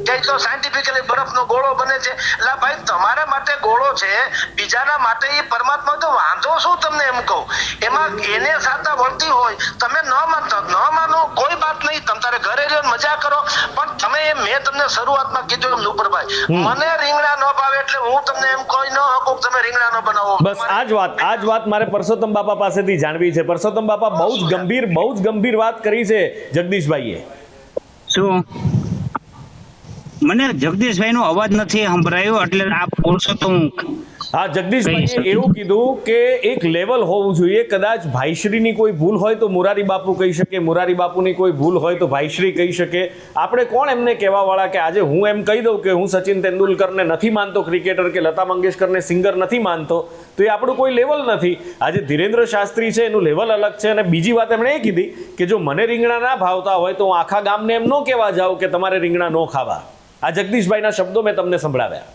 કે તો સાયન્ટિફિકલી બરફનો ગોળો બને છે. એટલે ભાઈ તમારા માટે ગોળો છે, બીજાના માટે એ પરમાત્મા, તો વાંધો શું તમને એમ કહું. એમાં એને સાતા વળતી હોય, તમે ન માનો કોઈ વાત નહીં, તમે તારે ઘરે રહ્યો મજા કરો. પણ તમે મેં તમને શરૂઆતમાં કીધું એમ નુપરભાઈ, મને રીંગણા ન ભાવે એટલે હું તમને એમ કોઈ ન હકું તમે રીંગણા ન બનાવો. બસ આ જ વાત મારે પરસોત્તમ બાપા પાસેથી જાણવી છે. પરસોત્તમ બાપા બહુ જ ગંભીર વાત કરી છે જગદીશભાઈએ. શું મને જગદીશભાઈ નો અવાજ નથી સંભળાયો, એટલે આ બોલશો તો હું. હા, જગદીશભાઈએ એવું કીધું કે એક લેવલ હોવું જોઈએ. કદાચ ભાઈશ્રીની કોઈ ભૂલ હોય તો મોરારી બાપુ કહી શકે, મોરારી બાપુની કોઈ ભૂલ હોય તો ભાઈશ્રી કહી શકે. આપણે કોણ એમને કહેવા વાળા કે આજે હું એમ કહી દઉં કે હું સચિન તેંડુલકરને નથી માનતો ક્રિકેટર, કે લતા મંગેશકરને સિંગર નથી માનતો, તો એ આપણું કોઈ લેવલ નથી. આજે ધીરેન્દ્ર શાસ્ત્રી છે, એનું લેવલ અલગ છે. અને બીજી વાત એમણે એ કીધી કે જો મને રીંગણા ના ભાવતા હોય તો હું આખા ગામને એમ ન કહેવા જાઉં કે તમારે રીંગણા ન ખાવા. આ જગદીશભાઈના શબ્દો મેં તમને સંભળાવ્યા.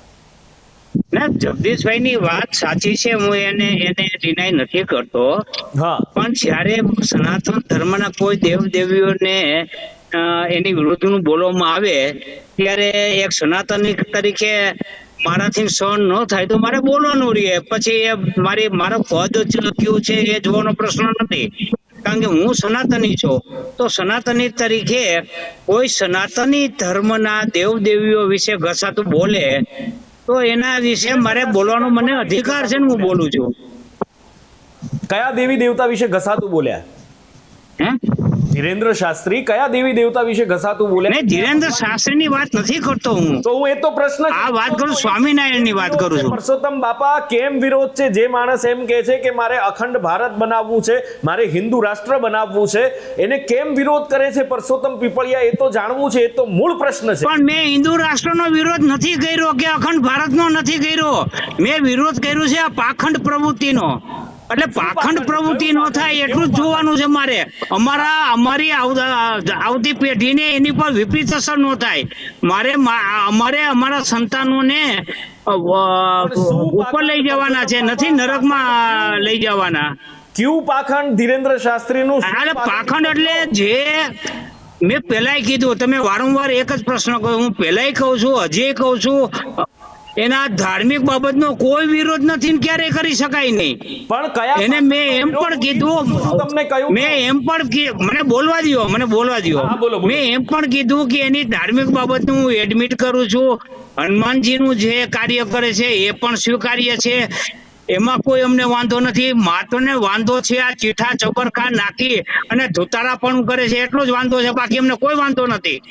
ના, જગદીશભાઈ ની વાત સાચી છે, હું એને ડિનાય નથી કરતો. હા, પણ જ્યારે સનાતન ધર્મના કોઈ દેવ દેવીઓને એની વિરુદ્ધનું બોલવામાં આવે ત્યારે એક સનાતની તરીકે મારાથી સહન ન થાય તો મારે બોલવાનું રહે. પછી એ મારો પદ કયું છે એ જોવાનો પ્રશ્ન નથી, કારણ કે હું સનાતની છું. તો સનાતની તરીકે કોઈ સનાતની ધર્મના દેવ દેવીઓ વિશે ઘસાતું બોલે તો એના વિશે મારે બોલવાનો મને અધિકાર છે ને હું બોલું છું. કયા દેવી દેવતા વિશે ઘસાતું બોલ્યા? હે, ધીરેન્દ્ર શાસ્ત્રી કયા દેવી દેવતા વિશે ઘસાતું બોલ્યા? મેં ધીરેન્દ્ર શાસ્ત્રીની વાત નથી કરતો હું. તો હું એ તો પ્રશ્ન આ વાત કરું, સ્વામિનારાયણની વાત કરું છું. પરસોત્તમ બાપા કેમ વિરોધ છે? જે માણસ એમ કહે છે કે મારે અખંડ ભારત બનાવવું છે, મારે હિન્દુ રાષ્ટ્ર બનાવવું છે, એને કેમ વિરોધ કરે છે પરસોત્તમ પીપળિયા? એ તો જાણવું છે, એ તો મૂળ પ્રશ્ન છે. પણ મેં હિન્દુ રાષ્ટ્રનો વિરોધ નથી કર્યો કે અખંડ ભારતનો નથી કર્યો. મેં વિરોધ કર્યો છે આ પાખંડ પ્રવૃત્તિનો. એટલે પાખંડ પ્રવૃત્તિ ન થાય એટલું જ જોવાનું છે મારે. અમારી આવતી પેઢીને એની પર વિપરીત અસર ન થાય. અમારે અમારા સંતાનોને ઉપર લઈ જવાના છે, નથી નરકમાં લઈ જવાના. ક્યુ પાખંડ ધીરેન્દ્ર શાસ્ત્રીનું? અરે પાખંડ એટલે જે મેં પહેલાય કીધું, તમે વારંવાર એક જ પ્રશ્ન કહ્યો, હું પહેલાય કહું છું, હજી કહું છું, એના ધાર્મિક બાબતનો કોઈ વિરોધ નથી ને ક્યારેય કરી શકાય નહીં. પણ કયા એને મેં એમ પણ કીધું, તમને કહ્યું, મેં એમ પણ મને બોલવા દ્યો. હા, બોલો. મેં એમ પણ કીધું કે એની ધાર્મિક બાબતનું હું એડમિટ કરું છું. હનુમાનજીનું જે કાર્ય કરે છે એ પણ સ્વીકાર્ય છે, એમાં કોઈ અમને વાંધો નથી. માતોને વાંધો છે આ ચીઠા ચબરખા નાખી અને ધોતારા પણ કરે છે, એટલો જ વાંધો છે, બાકી અમને કોઈ વાંધો નથી.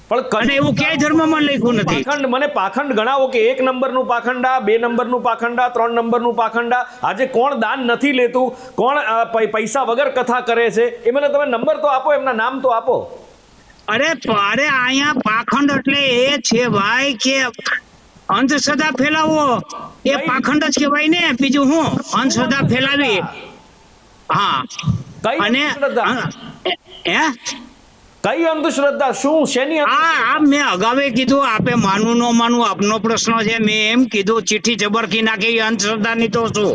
પણ એવું ક્યાંય ધર્મમાં લખ્યું નથી. પાખંડ મને પાખંડ ગણાવો કે 1 નંબરનું પાખંડા, 2 નંબરનું પાખંડા, 3 નંબરનું પાખંડા. આજે કોણ દાન નથી લેતું, કોણ પૈસા વગર કથા કરે છે, એ મને તમે નંબર તો આપો, એમના નામ તો આપો. અરે અહીંયા પાખંડ એટલે એ છે ભાઈ કે અંધશ્રદ્ધા ફેલાવો, એ પાખંડ જ કહેવાય ને. બીજું હું અંધશ્રદ્ધા ફેલાવી. હા, અને કઈ અંધશ્રદ્ધા? શું શેની? આ મેં અગાઉ કીધું, આપે માનવું ન માનવું આપનો પ્રશ્ન છે. મેં એમ કીધું ચિઠ્ઠી ચબરખી નાખી અંધશ્રદ્ધાની તો શું?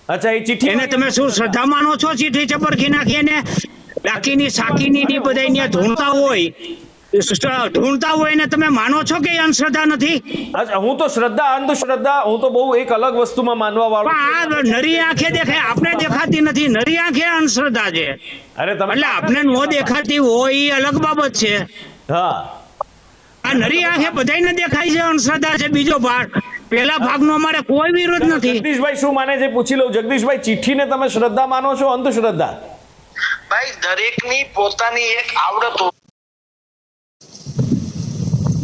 અચ્છા, એ ચિઠ્ઠી એને તમે શું શ્રદ્ધા માનો છો? ચિઠ્ઠી ચબરખી નાખી એને ડાકીની સાકીની બધા ઢૂંઢતા હોય ને તમે માનો છો કે અંધશ્રદ્ધા નથી? અચ્છા, હું તો શ્રદ્ધા અંધશ્રદ્ધા હું તો બહુ એક અલગ વસ્તુમાં માનવા વાળો. પણ આ નરી આંખે દેખાય, આપણે દેખાતી નથી. નરી આંખે અંધશ્રદ્ધા છે. અરે તમે એટલે આપણે નો દેખાતી હોય એ અલગ બાબત છે. હા, આ નરી આંખે બધાયને દેખાય છે અંધશ્રદ્ધા છે. બીજો ભાગ, પેલા ભાગનો અમારે કોઈ વિરોધ નથી. જગદીશભાઈ શું માને છે પૂછી લઉં. જગદીશભાઈ, ચિઠ્ઠીને તમે શ્રદ્ધા માનો છો અંધશ્રદ્ધા? ભાઈ દરેકની પોતાની એક આવડત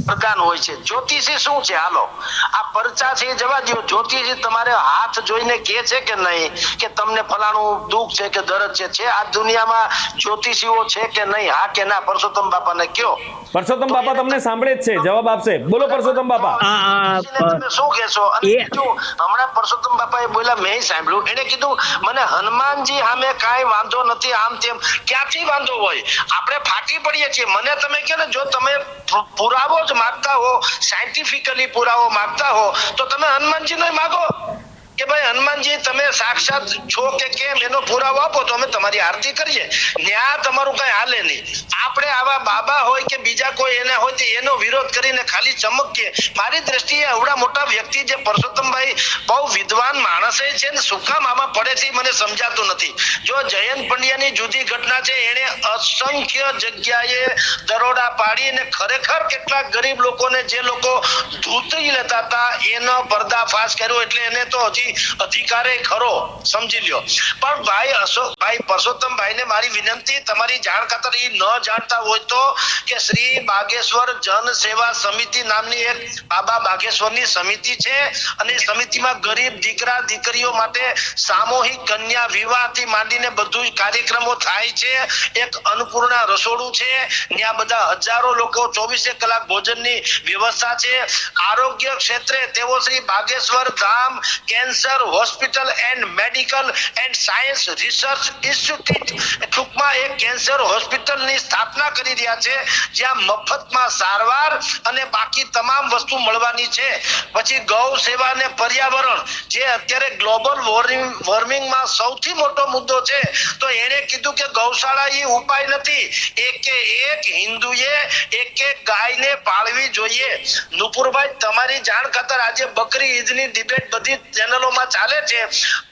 પ્રકારનો હોય છે. જ્યોતિષી શું છે? હાલો આ પરચા છે એ જવા દો. જ્યોતિષી તમારે હાથ જોઈને કહે છે કે નહીં કે તમને ફલાણું દુઃખ છે કે દર્દ છે આ દુનિયામાં જ્યોતિષીઓ છે કે નહીં? હા કે ના? પરસોત્તમ બાપાને કયો. પરસોત્તમ બાપા તમને સાંભળે જ છે, જવાબ આપશે. બોલો પરસોત્તમ બાપા. તમે શું કહેશો? અને બીજું, હમણાં પરસોત્તમ બાપાએ બોલ્યા, મેં સાંભળ્યું, એને કીધું મને હનુમાનજી સામે કાંઈ વાંધો નથી, આમ તેમ. ક્યાંથી વાંધો હોય? આપણે ફાટી પડીએ છીએ. મને તમે કહો ને, જો તમે પુરાવો જ માંગતા હો, સાયન્ટિફિકલી પુરાવો માંગતા હો, તો તમે હનુમાનજીને માંગો કે ભાઈ હનુમાનજી તમે સાક્ષાત છો કે કેમ, એનો પુરાવો આપો તો અમે તમારી આરતી કરીએ. ન્યા તમારું કઈ હાલે નહીં. આપણે આવા બાબા હોય કે બીજા કોઈ એને હોય તો એનો વિરોધ કરીને ખાલી ચમકીએ. મારી દ્રષ્ટિએ આવડા મોટા વ્યક્તિ જે પરસોત્તમભાઈ બહુ વિદ્વાન માણસ છે ને, શું કામ આમાં પડે છે મને સમજાતું નથી. જો જયંત પંડ્યાની જુદી ઘટના છે, એને અસંખ્ય જગ્યાએ દરોડા પાડીને ખરેખર કેટલાક ગરીબ લોકોને, જે લોકો ધૂતરી લેતા હતા, એનો પર્દાફાશ કર્યો. એટલે એને તો હજી અધિકારે ખરો, સમજી લ્યો. પણ ભાઈ અશોકભાઈ, પરસોત્તમભાઈ ને મારી વિનંતી, તમારી જાણ ખાતર એ ન જાણતા હોય તો, કે શ્રી બાગેશ્વર જન સેવા સમિતિ નામની એક બાબા બાગેશ્વરની સમિતિ છે, અને એ સમિતિમાં ગરીબ દીકરા દીકરીઓ માટે સામૂહિક કન્યા વિવાહથી માંડીને બધું કાર્યક્રમો થાય છે. એક અન્નપૂર્ણા રસોડું છે, ત્યાં બધા હજારો લોકો 24 કલાક ભોજનની વ્યવસ્થા છે. આરોગ્ય ક્ષેત્રે તેઓ Shri Bageshwar Dham cancer hospital and medical and science research institute, ટૂંકમાં એક કેન્સર હોસ્પિટલની સ્થાપના કરી રહ્યા છે, જ્યાં મફતમાં સારવાર અને બાકી તમામ વસ્તુ મળવાની છે. પછી ગૌ સેવા અને પર્યાવરણ, જે અત્યારે ગ્લોબલ વોર્મિંગમાં સૌથી મોટો મુદ્દો છે, તો એણે કીધું કે ગૌશાળા એ ઉપાય નથી. એક હિન્દુએ એક ગાયને પાળવી જોઈએ. નુપુરભાઈ, તમારી જાણ ખાતર આજે બકરી ઈદની ડિબેટ બધી ચેનલોમાં ચાલે છે.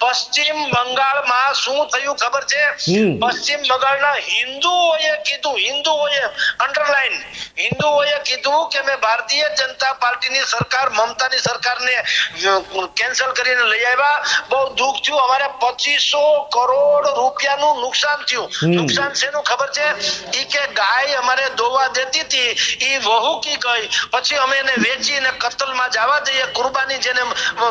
પશ્ચિમ બંગાળમાં શું થયું ખબર છે? પશ્ચિમ બંગાળના હિન્દુઓએ અંડરલાઈન હિન્દુઓએ કીધું કે મેં ભારતીય જનતા પાર્ટીની સરકાર, મમતાની સરકારને કેન્સલ કરીને લઈ આવ્યા. બહુ દુઃખ થયું. અમારે 2500 કરોડ રૂપિયાનું નુકસાન થયું. નુકસાન શેનું ખબર છે? ઈ કે ગાય અમારે દોવા દેતી હતી, ઈ વહુકી ગઈ, પછી અમે એને વેચીને કતલમાં જવા દઈએ, કુરબાની, જેને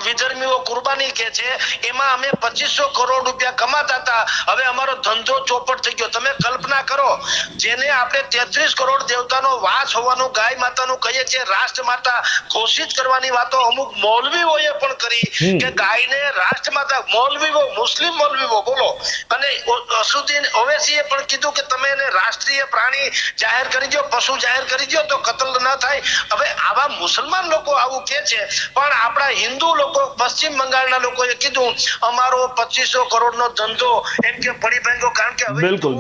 વિધર્મીઓ કુરબાની કે છે, એમાં અમે 2500 કરોડ રૂપિયા કમાતા હતા. હવે અમારો ધંધો ચોપટ થઈ ગયો. તમે કલ્પના કરો, જેને આપણે 33 કરોડ દેવતાનો વાસ હોવાનું ગાય માતાનું કહીએ છીએ, રાષ્ટ્ર માતા ઘોષિત કરવાની વાતો અમુક મૌલવીઓએ પણ કરી કે ગાયને રાષ્ટ્ર માતા, મૌલવીઓ, મુસ્લિમ મૌલવીઓ, બોલો. અને અસુદ્દીન ઓવૈસીએ પણ કીધું કે તમે એને રાષ્ટ્રીય પ્રાણી જાહેર કરી દો, પશુ જાહેર કરી દો, તો કતલ ન થાય. હવે આવા મુસલમાન લોકો આવું કે છે, પણ આપણા હિન્દુ લોકો, પશ્ચિમ બંગાળના લોકોએ કીધું અમારો 2500 કરોડનો ધંધો એમ કે પડી ભાંગ્યો. કારણ કે બિલકુલ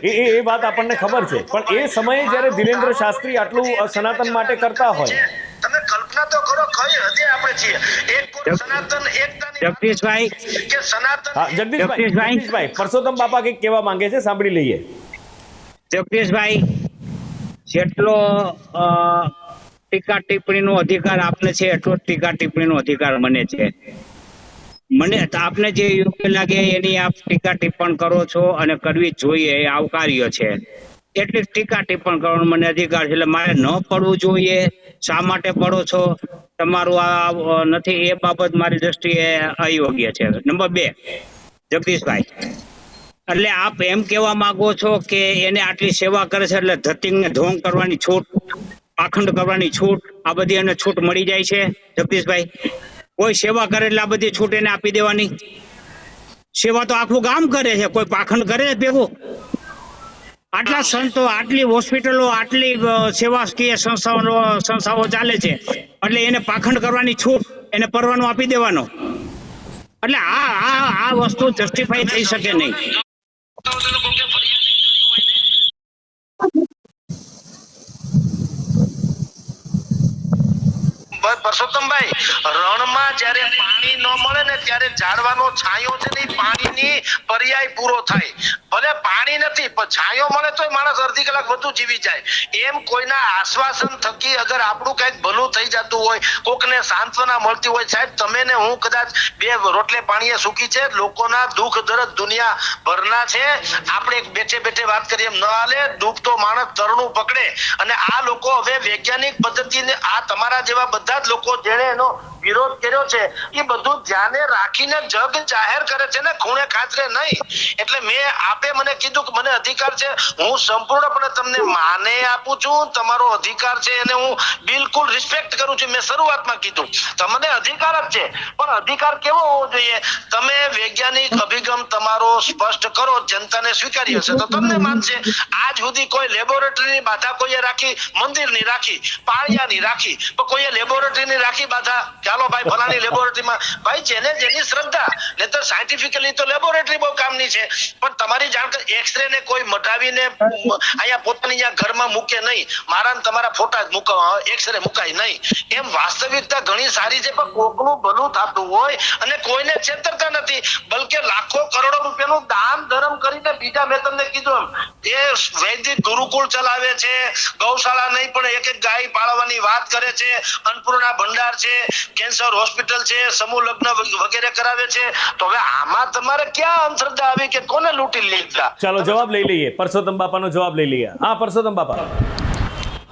એ વાત આપણને ખબર છે, પણ એ સમયે જ્યારે ધીરેન્દ્ર શાસ્ત્રી આટલું સનાતન માટે કરતા હોય, તમે કલ્પના તો કરો કઈ હદે આપણે છીએ. એક સનાતન એકતાની જગદીશભાઈ, કે સનાતન. હા જગદીશભાઈ, પરસોત્તમ બાપા કંઈક કહેવા માંગે છે, સાંભળી લઈએ. જગદીશભાઈ, જેટલો ટીકા ટિપ્પણીનો અધિકાર આપને છે, એટલો જ ટીકા ટિપ્પણીનો અધિકાર મને છે. મને આપને જે યોગ્ય લાગે એની આપ ટીકા ટિપ્પણ કરો છો, અને કરવી જોઈએ, એ આવકાર્ય છે. એટલી ટીકા ટિપ્પણ કરવાનો મને અધિકાર છે. એટલે મારે ન પડવું જોઈએ. શા માટે પડો છો, તમારું આ નથી, એ બાબત મારી દ્રષ્ટિએ અયોગ્ય છે. નંબર 2, જગદીશભાઈ, એટલે આપ એમ કહેવા માંગો છો કે એને આટલી સેવા કરે છે એટલે ધતિંગને ધોંગ કરવાની છૂટ, પાખંડ કરવાની છૂટ, આ બધી એને છૂટ મળી જાય છે? જગદીશભાઈ, કોઈ સેવા કરે એટલે આ બધી છૂટ એને આપી દેવાની? સેવા તો આખું ગામ કરે છે, કોઈ પાખંડ કરે ભેગું? આટલા સંતો, આટલી હોસ્પિટલો, આટલી સેવાકીય સંસ્થાઓ ચાલે છે, એટલે એને પાખંડ કરવાની છૂટ, એને પરવાનો આપી દેવાનો? એટલે આ વસ્તુ જસ્ટિફાઈ થઈ શકે નહીં. પરસોત્તમભાઈ, રણમાં જ્યારે પાણી ન મળે ને ત્યારે ઝાડવાનો છાંયો છે ને ઈ પાણીની પર્યાય પૂરો થાય. ભલે પાણી નથી પણ છાંયો મળે તોય માણસ અડધી કલાક વધુ જીવી જાય. એમ કોઈના આશ્વાસન થકી અગર આપણું કંઈક ભલું થઈ જતું હોય, કોકને સાંત્વના મળતી હોય, સાહેબ તમે ને હું કદાચ બે રોટલે પાણીએ સૂકી છે, લોકોના દુઃખ દર્દ દુનિયા ભરના છે. આપણે બેઠે બેઠે વાત કરીએ એમ ન હાલે. ડૂબતો માણસ તરણું પકડે. અને આ લોકો હવે વૈજ્ઞાનિક પદ્ધતિને આ તમારા જેવા બધા જ લોકો જેણે એનો વિરોધ કર્યો છે એ બધું ધ્યાને રાખીને જગ જાહેર કરે છે ને ખૂણે ખાતરે નહીં. એટલે મેં આપે મને કીધું કે મને અધિકાર છે, હું સંપૂર્ણપણે તમને માને આપું છું. તમારો અધિકાર છે એને હું બિલકુલ રિસ્પેક્ટ કરું છું. મેં શરૂઆતમાં કીધું તમને અધિકાર જ છે, પણ અધિકાર કેવો હોવો જોઈએ? તમે વૈજ્ઞાનિક અભિગમ તમારો સ્પષ્ટ કરો, જનતાને સ્વીકારી હશે તો તમને માનશે. આજ સુધી કોઈ લેબોરેટરીની બાધા કોઈએ રાખી, મંદિરની રાખી, પાળિયાની રાખી, પણ કોઈએ લેબોરેટરીની રાખી બાધા? ચાલો ભાઈ ફલાની લેબોરેટરીમાં, ભાઈ જેને જેની શ્રદ્ધા, ને તો સાયન્ટિફિકલી તો લેબોરેટરી બહુ કામની છે. પણ તમારી જાણકારી એક્સરે ને કોઈ મટાવીને અહીંયા પોતાની ત્યાં ઘરમાં મૂકે નહીં. મારા ને તમારા ફોટા જ મૂકવા, એક્સરે મુકાય નહીં. એમ વાસ્તવિકતા ઘણી સારી છે, પણ કોકનું ભલું થતું હોય અને કોઈને છેતરતા નથી, બલકે લાખો કરોડો રૂપિયાનું દાન ધર્મ કરીને બીજા મેં તમને કીધું એમ એ વૈદિક ગુરુકુળ ચલાવે છે, ગૌશાળા નહીં પણ એક એક ગાય પાળવાની વાત કરે છે, અન્નપૂર્ણા ભંડાર છે, કેન્સર હોસ્પિટલ છે, સમૂહ લગ્ન વગેરે કરાવે છે. તો હવે આમાં તમારે ક્યાં અંધશ્રદ્ધા આવી કે કોને લૂંટી લીધા? ચાલો જવાબ લઈ લઈએ, પરસોત્તમ બાપાનો જવાબ લઈ લઈએ. હા પરસોત્તમ બાપા.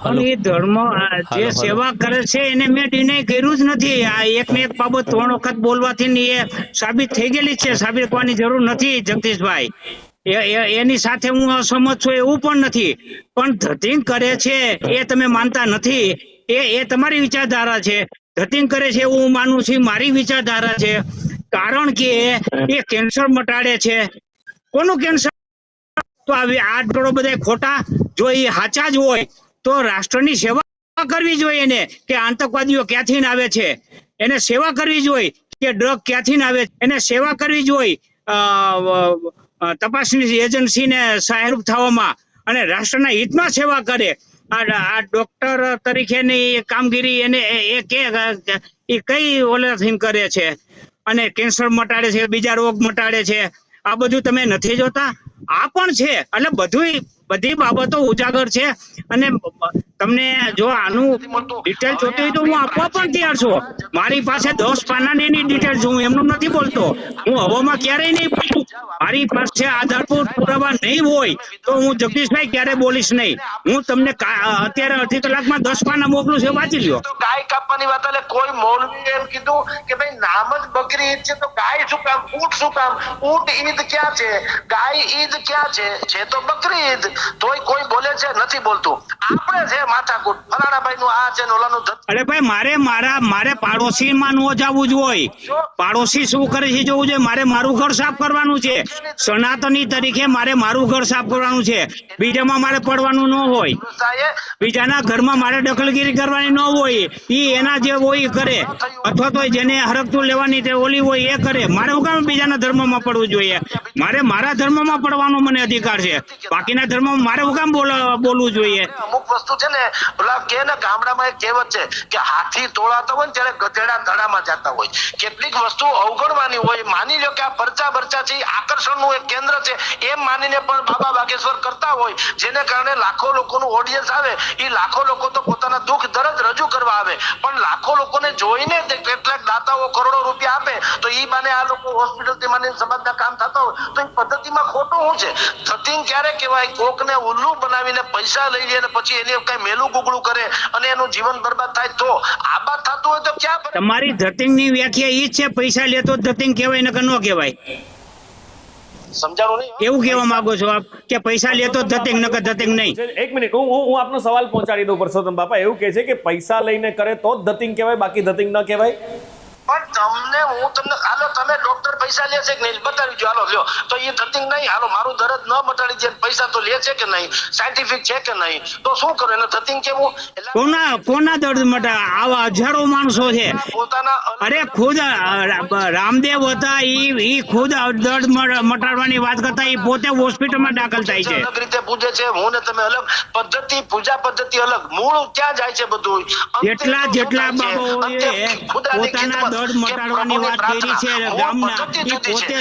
અને એ ધર્મ જે સેવા કરે છે એને મેં ડિનાય કર્યું જ નથી. આ એક ને એક બાબત 3 વખત બોલવાથી ને એ સાબિત થઈ ગયેલી છે. સાબિત કરવાની જરૂર નથી જગદીશભાઈ. એની સાથે હું અસહમત છું એવું પણ નથી, પણ ધતિંગ કરે છે એ તમે માનતા નથી. એ તમારી વિચારધારા છે. ધતિંગ કરે છે એવું હું માનું છું, મારી વિચારધારા છે. કારણ કે એ કેન્સર મટાડે છે. કોનું કેન્સર? તો આ ટોળો બધા ખોટા. જો એ સાચા જ હોય તો રાષ્ટ્રની સેવા કરવી જોઈએ એને, કે આતંકવાદીઓ ક્યાંથી આવે છે એને સેવા કરવી જોઈએ, કે ડ્રગ ક્યાંથી આવે છે એને સેવા કરવી જોઈએ, તપાસની એજન્સીને સહાયરૂપ થવામાં અને રાષ્ટ્રના હિતમાં સેવા કરે. આ ડોક્ટર તરીકેની કામગીરી એને એ કઈ ઓલાથી કરે છે અને કેન્સર મટાડે છે, બીજા રોગ મટાડે છે. આ બધું તમે નથી જોતા? આ પણ છે. એટલે બધી બાબતો ઉજાગર છે. અને તમને જો આનું ડિટેલ જોતી હોય તો હું આપવા પણ તૈયાર છું. મારી પાસે 10 પાનાની એની ડિટેલ છે. હું એમનું નથી બોલતો. હું હવામાં ક્યારેય નહીં બોલું. મારી પાસે આધારભૂત પુરાવા નહીં હોય તો હું જગદીશભાઈ ક્યારે બોલીશ નહીં. હું તમને અત્યારે અડધી કલાકમાં 10 પાના મોકલું છે, વાંચી લ્યો. તો ગાય કાપવાની વાત, એટલે કોઈ મૌલવી એમ કીધું કે ભાઈ નામ જ બકરી ઈદ છે તો ગાય શું કામ, ઊંટ શું કામ? ઊંટ ઈદ ક્યાં છે? ગાય ઈદ ક્યાં છે? છે તો બકરી ઈદ. તોય કોઈ બોલે છે, નથી બોલતું. આપણે છે માથાકૂટ, ફલાણા ભાઈ નું આ છે ને ઓલાનું. અરે ભાઈ મારે પાડોશીમાં નો જવું જ હોય. પાડોશી શું કરે છે જોવું જોઈએ. મારે મારું ઘર સાફ કરવાનું છે. સનાતની તરીકે મારે મારું ઘર સાફ કરવાનું છે. બીજામાં મારે પડવાનું ન હોય. બીજાના ઘરમાં મારે દખલગીરી કરવાની ન હોય. ઈ એના જે હોય કરે, અથવા તો જેને હરકતું લેવાની તે ઓલી હોય એ કરે. મારે હું કામ બીજાના ધર્મમાં પડવું જોઈએ? મારે મારા ધર્મમાં પડવાનો મને અધિકાર છે. બાકીના ધર્મમાં મારે હું કામ બોલવું જોઈએ? અમુક વસ્તુ છે ને ઓલા કે ને ગામડામાં એક કહેવત છે કે હાથી તોળાતા હોય ને ત્યારે ગધેડા ધડામાં જતા હોય. કેટલીક વસ્તુ અવગણવાની હોય. માની લો કે આ પરચા છે, આકર્ષણનું એક કેન્દ્ર છે, એમ માનીને પણ બાબા બાગેશ્વર કરતા હોય, જેને કારણે લાખો લોકોનું ઓડિયન્સ આવે. એ લાખો લોકો તો પોતાના દુઃખ દર્દ રજૂ કરવા આવે, પણ લાખો લોકોને જોઈને કેટલાક દાતાઓ કરોડો રૂપિયા આપે તો ઈ બાને આ લોકો હોસ્પિટલથી માનીને સમાજના કામ થતા હોય. તો એ પદ્ધતિમાં ખોટું શું છે? ધતિંગ ક્યારે કહેવાય? કોકને ઉલ્લુ બનાવીને પૈસા લઈ લે ને પછી એને કઈ મેલું ગુગળું કરે અને એનું જીવન બરબાદ થાય. તો આબાદ થતું હોય તો ક્યાં? તમારી ધતિંગની વ્યાખ્યા ઈ છે, પૈસા લેતો ધતિંગ કહેવાય નકર ન કહેવાય. સમજાણું નહીં? એવું કહેવા માંગો છો આપ કે પૈસા લેતો ધતિંગ નકર ધતિંગ નહીં? એક મિનિટ, હું આપનો સવાલ પહોંચાડી દઉં. પરસોત્તમ બાપા એવું કહે છે કે પૈસા લઈને કરે તો જ ધતિંગ કહેવાય, બાકી ધતિંગ ન કહેવાય. પણ તમને હાલો તમે ડોક્ટર પૈસા લે છે કે નહીં બતાવી દો, હાલો લ્યો. તો એ ધતિંગ નહીં, હાલો મારું દર્દ ન મટાડી દે, પૈસા તો લે છે કે નહીં, સાયન્ટિફિક છે કે નહીં, તો શું કરું એને ધતિંગ કેવું? કોના દર્દ મટા? આવા હજારો માણસો છે. પોતાના અરે ખુદ રામદેવ હતા, ઈ ખુદ દર્દ મટાડવાની વાત કરતા, ઈ પોતે હોસ્પિટલમાં દાખલ થાય છે. અલગ રીતે પૂજે છે, હું ને તમે અલગ પદ્ધતિ, પૂજા પદ્ધતિ અલગ, મૂળ ક્યાં જાય છે બધું. જેટલા બાબાઓએ પોતાના દર્દ મટાડવાની વાત કરી છે ગામના, ઈ પોતે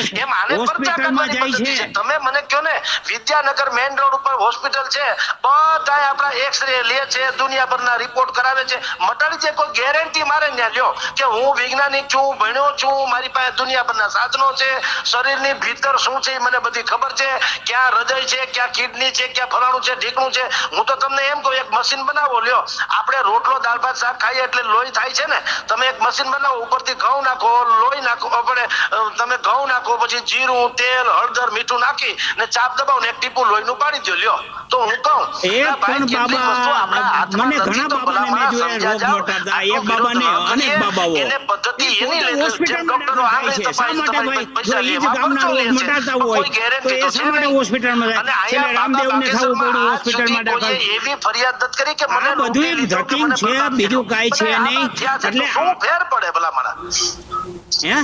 હોસ્પિટલમાં જાય છે. તમે મને કહો ને, વિદ્યાનગર મેઇન રોડ ઉપર હોસ્પિટલ છે, બધા આપણા એક્સરે લે છે, દુનિયાભરના રિપોર્ટ કરાવે છે, મટાડી છે. કોઈ ગેરંટી મારે ત્યાં લ્યો કે હું વૈજ્ઞાનિક છું, ભણ્યો છું, મારી પાસે દુનિયાભરના સાધનો છે, શરીરની ભીતર શું છે એ મને બધી ખબર છે, ક્યાં હૃદય છે, ક્યાં કિડની છે, ક્યાં ફલાણું છે, ઢીકણું છે. હું તો તમને એમ કહું, એક મશીન બનાવો લ્યો. આપણે રોટલો દાળ ભાત શાક ખાઈએ એટલે લોહી થાય છે ને, તમે એક મશીન બનાવો, ઉપરથી ઘઉં નાખો, લોહી નાખો, આપણે તમે ઘઉં નાખો, પછી જીરું, તેલ, હળદર, મીઠું નાખી ને ચાપ દબાવો ને એક ટીપું લોહીનું પાડી દો લ્યો. તો હું કહું મને ઘણા બાબાને મેં જોયા રોગ મટાડતા, એક બાબાને અનેક બાબાઓ એને પદ્ધતિ એની લે હોસ્પિટલમાં દાખલ થાય છે. શા માટે ભાઈ? જો ઈ જ ગામના રોગ મટાડતા હોય તો એ શા માટે હોસ્પિટલમાં જાય? છેલ્લે રામદેવને થવું પડ્યું હોસ્પિટલમાં દાખલ. એવી ફરિયાદ નથી કરી કે મને આ બધું ધતિંગ છે, બીજું કાંઈ છે નહીં. એટલે શું ફેર પડે ભલા મારા? હે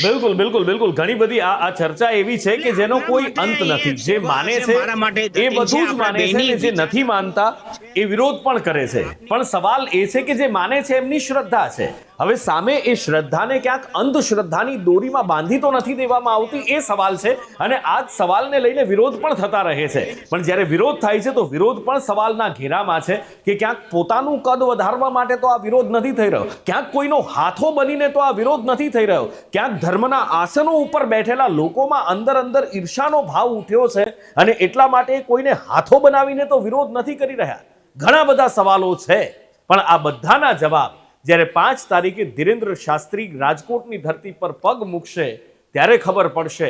બિલકુલ બિલકુલ બિલકુલ ઘણી બધી આ ચર્ચા એવી છે કે જેનો કોઈ અંત નથી. જે માને છે એ બધું જ માને છે, ને જે નથી માનતા એ વિરોધ પણ કરે છે. પણ સવાલ એ છે કે જે માને છે એમની શ્રદ્ધા છે. હવે સામે એ શ્રદ્ધાને ક્યાંક અંધશ્રદ્ધાની દોરીમાં બાંધી તો નથી દેવામાં આવતી, એ સવાલ છે. અને આ જ સવાલને લઈને વિરોધ પણ થતા રહે છે. પણ જ્યારે વિરોધ થાય છે તો વિરોધ પણ સવાલના ઘેરામાં છે કે ક્યાંક પોતાનું કદ વધારવા માટે તો આ વિરોધ નથી થઈ રહ્યો, ક્યાંક કોઈનો હાથો બનીને તો આ વિરોધ નથી થઈ રહ્યો, ક્યાંક ધર્મના આસનો ઉપર બેઠેલા લોકોમાં અંદર ઈર્ષાનો ભાવ ઉઠ્યો છે અને એટલા માટે કોઈને હાથો બનાવીને તો વિરોધ નથી કરી રહ્યા. ઘણા બધા સવાલો છે, પણ આ બધાના જવાબ જ્યારે 5 તારીખે ધીરેન્દ્ર શાસ્ત્રી રાજકોટની ધરતી પર પગ મૂકશે ત્યારે ખબર પડશે.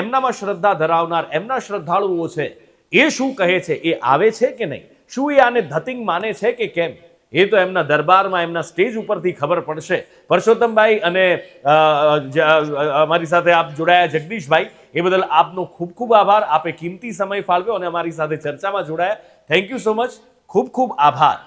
એમનામાં શ્રદ્ધા ધરાવનાર એમના શ્રદ્ધાળુઓ છે એ શું કહે છે, એ આવે છે કે નહીં, શું એ આને ધતિંગ માને છે કે કેમ, એ તો એમના દરબારમાં એમના સ્ટેજ ઉપરથી ખબર પડશે. પરસોત્તમભાઈ અને અમારી સાથે આપ જોડાયા જગદીશભાઈ, એ બદલ આપનો ખૂબ ખૂબ આભાર. આપે કિંમતી સમય ફાળવ્યો અને અમારી સાથે ચર્ચામાં જોડાયા. Thank you so much. ખૂબ ખૂબ આભાર.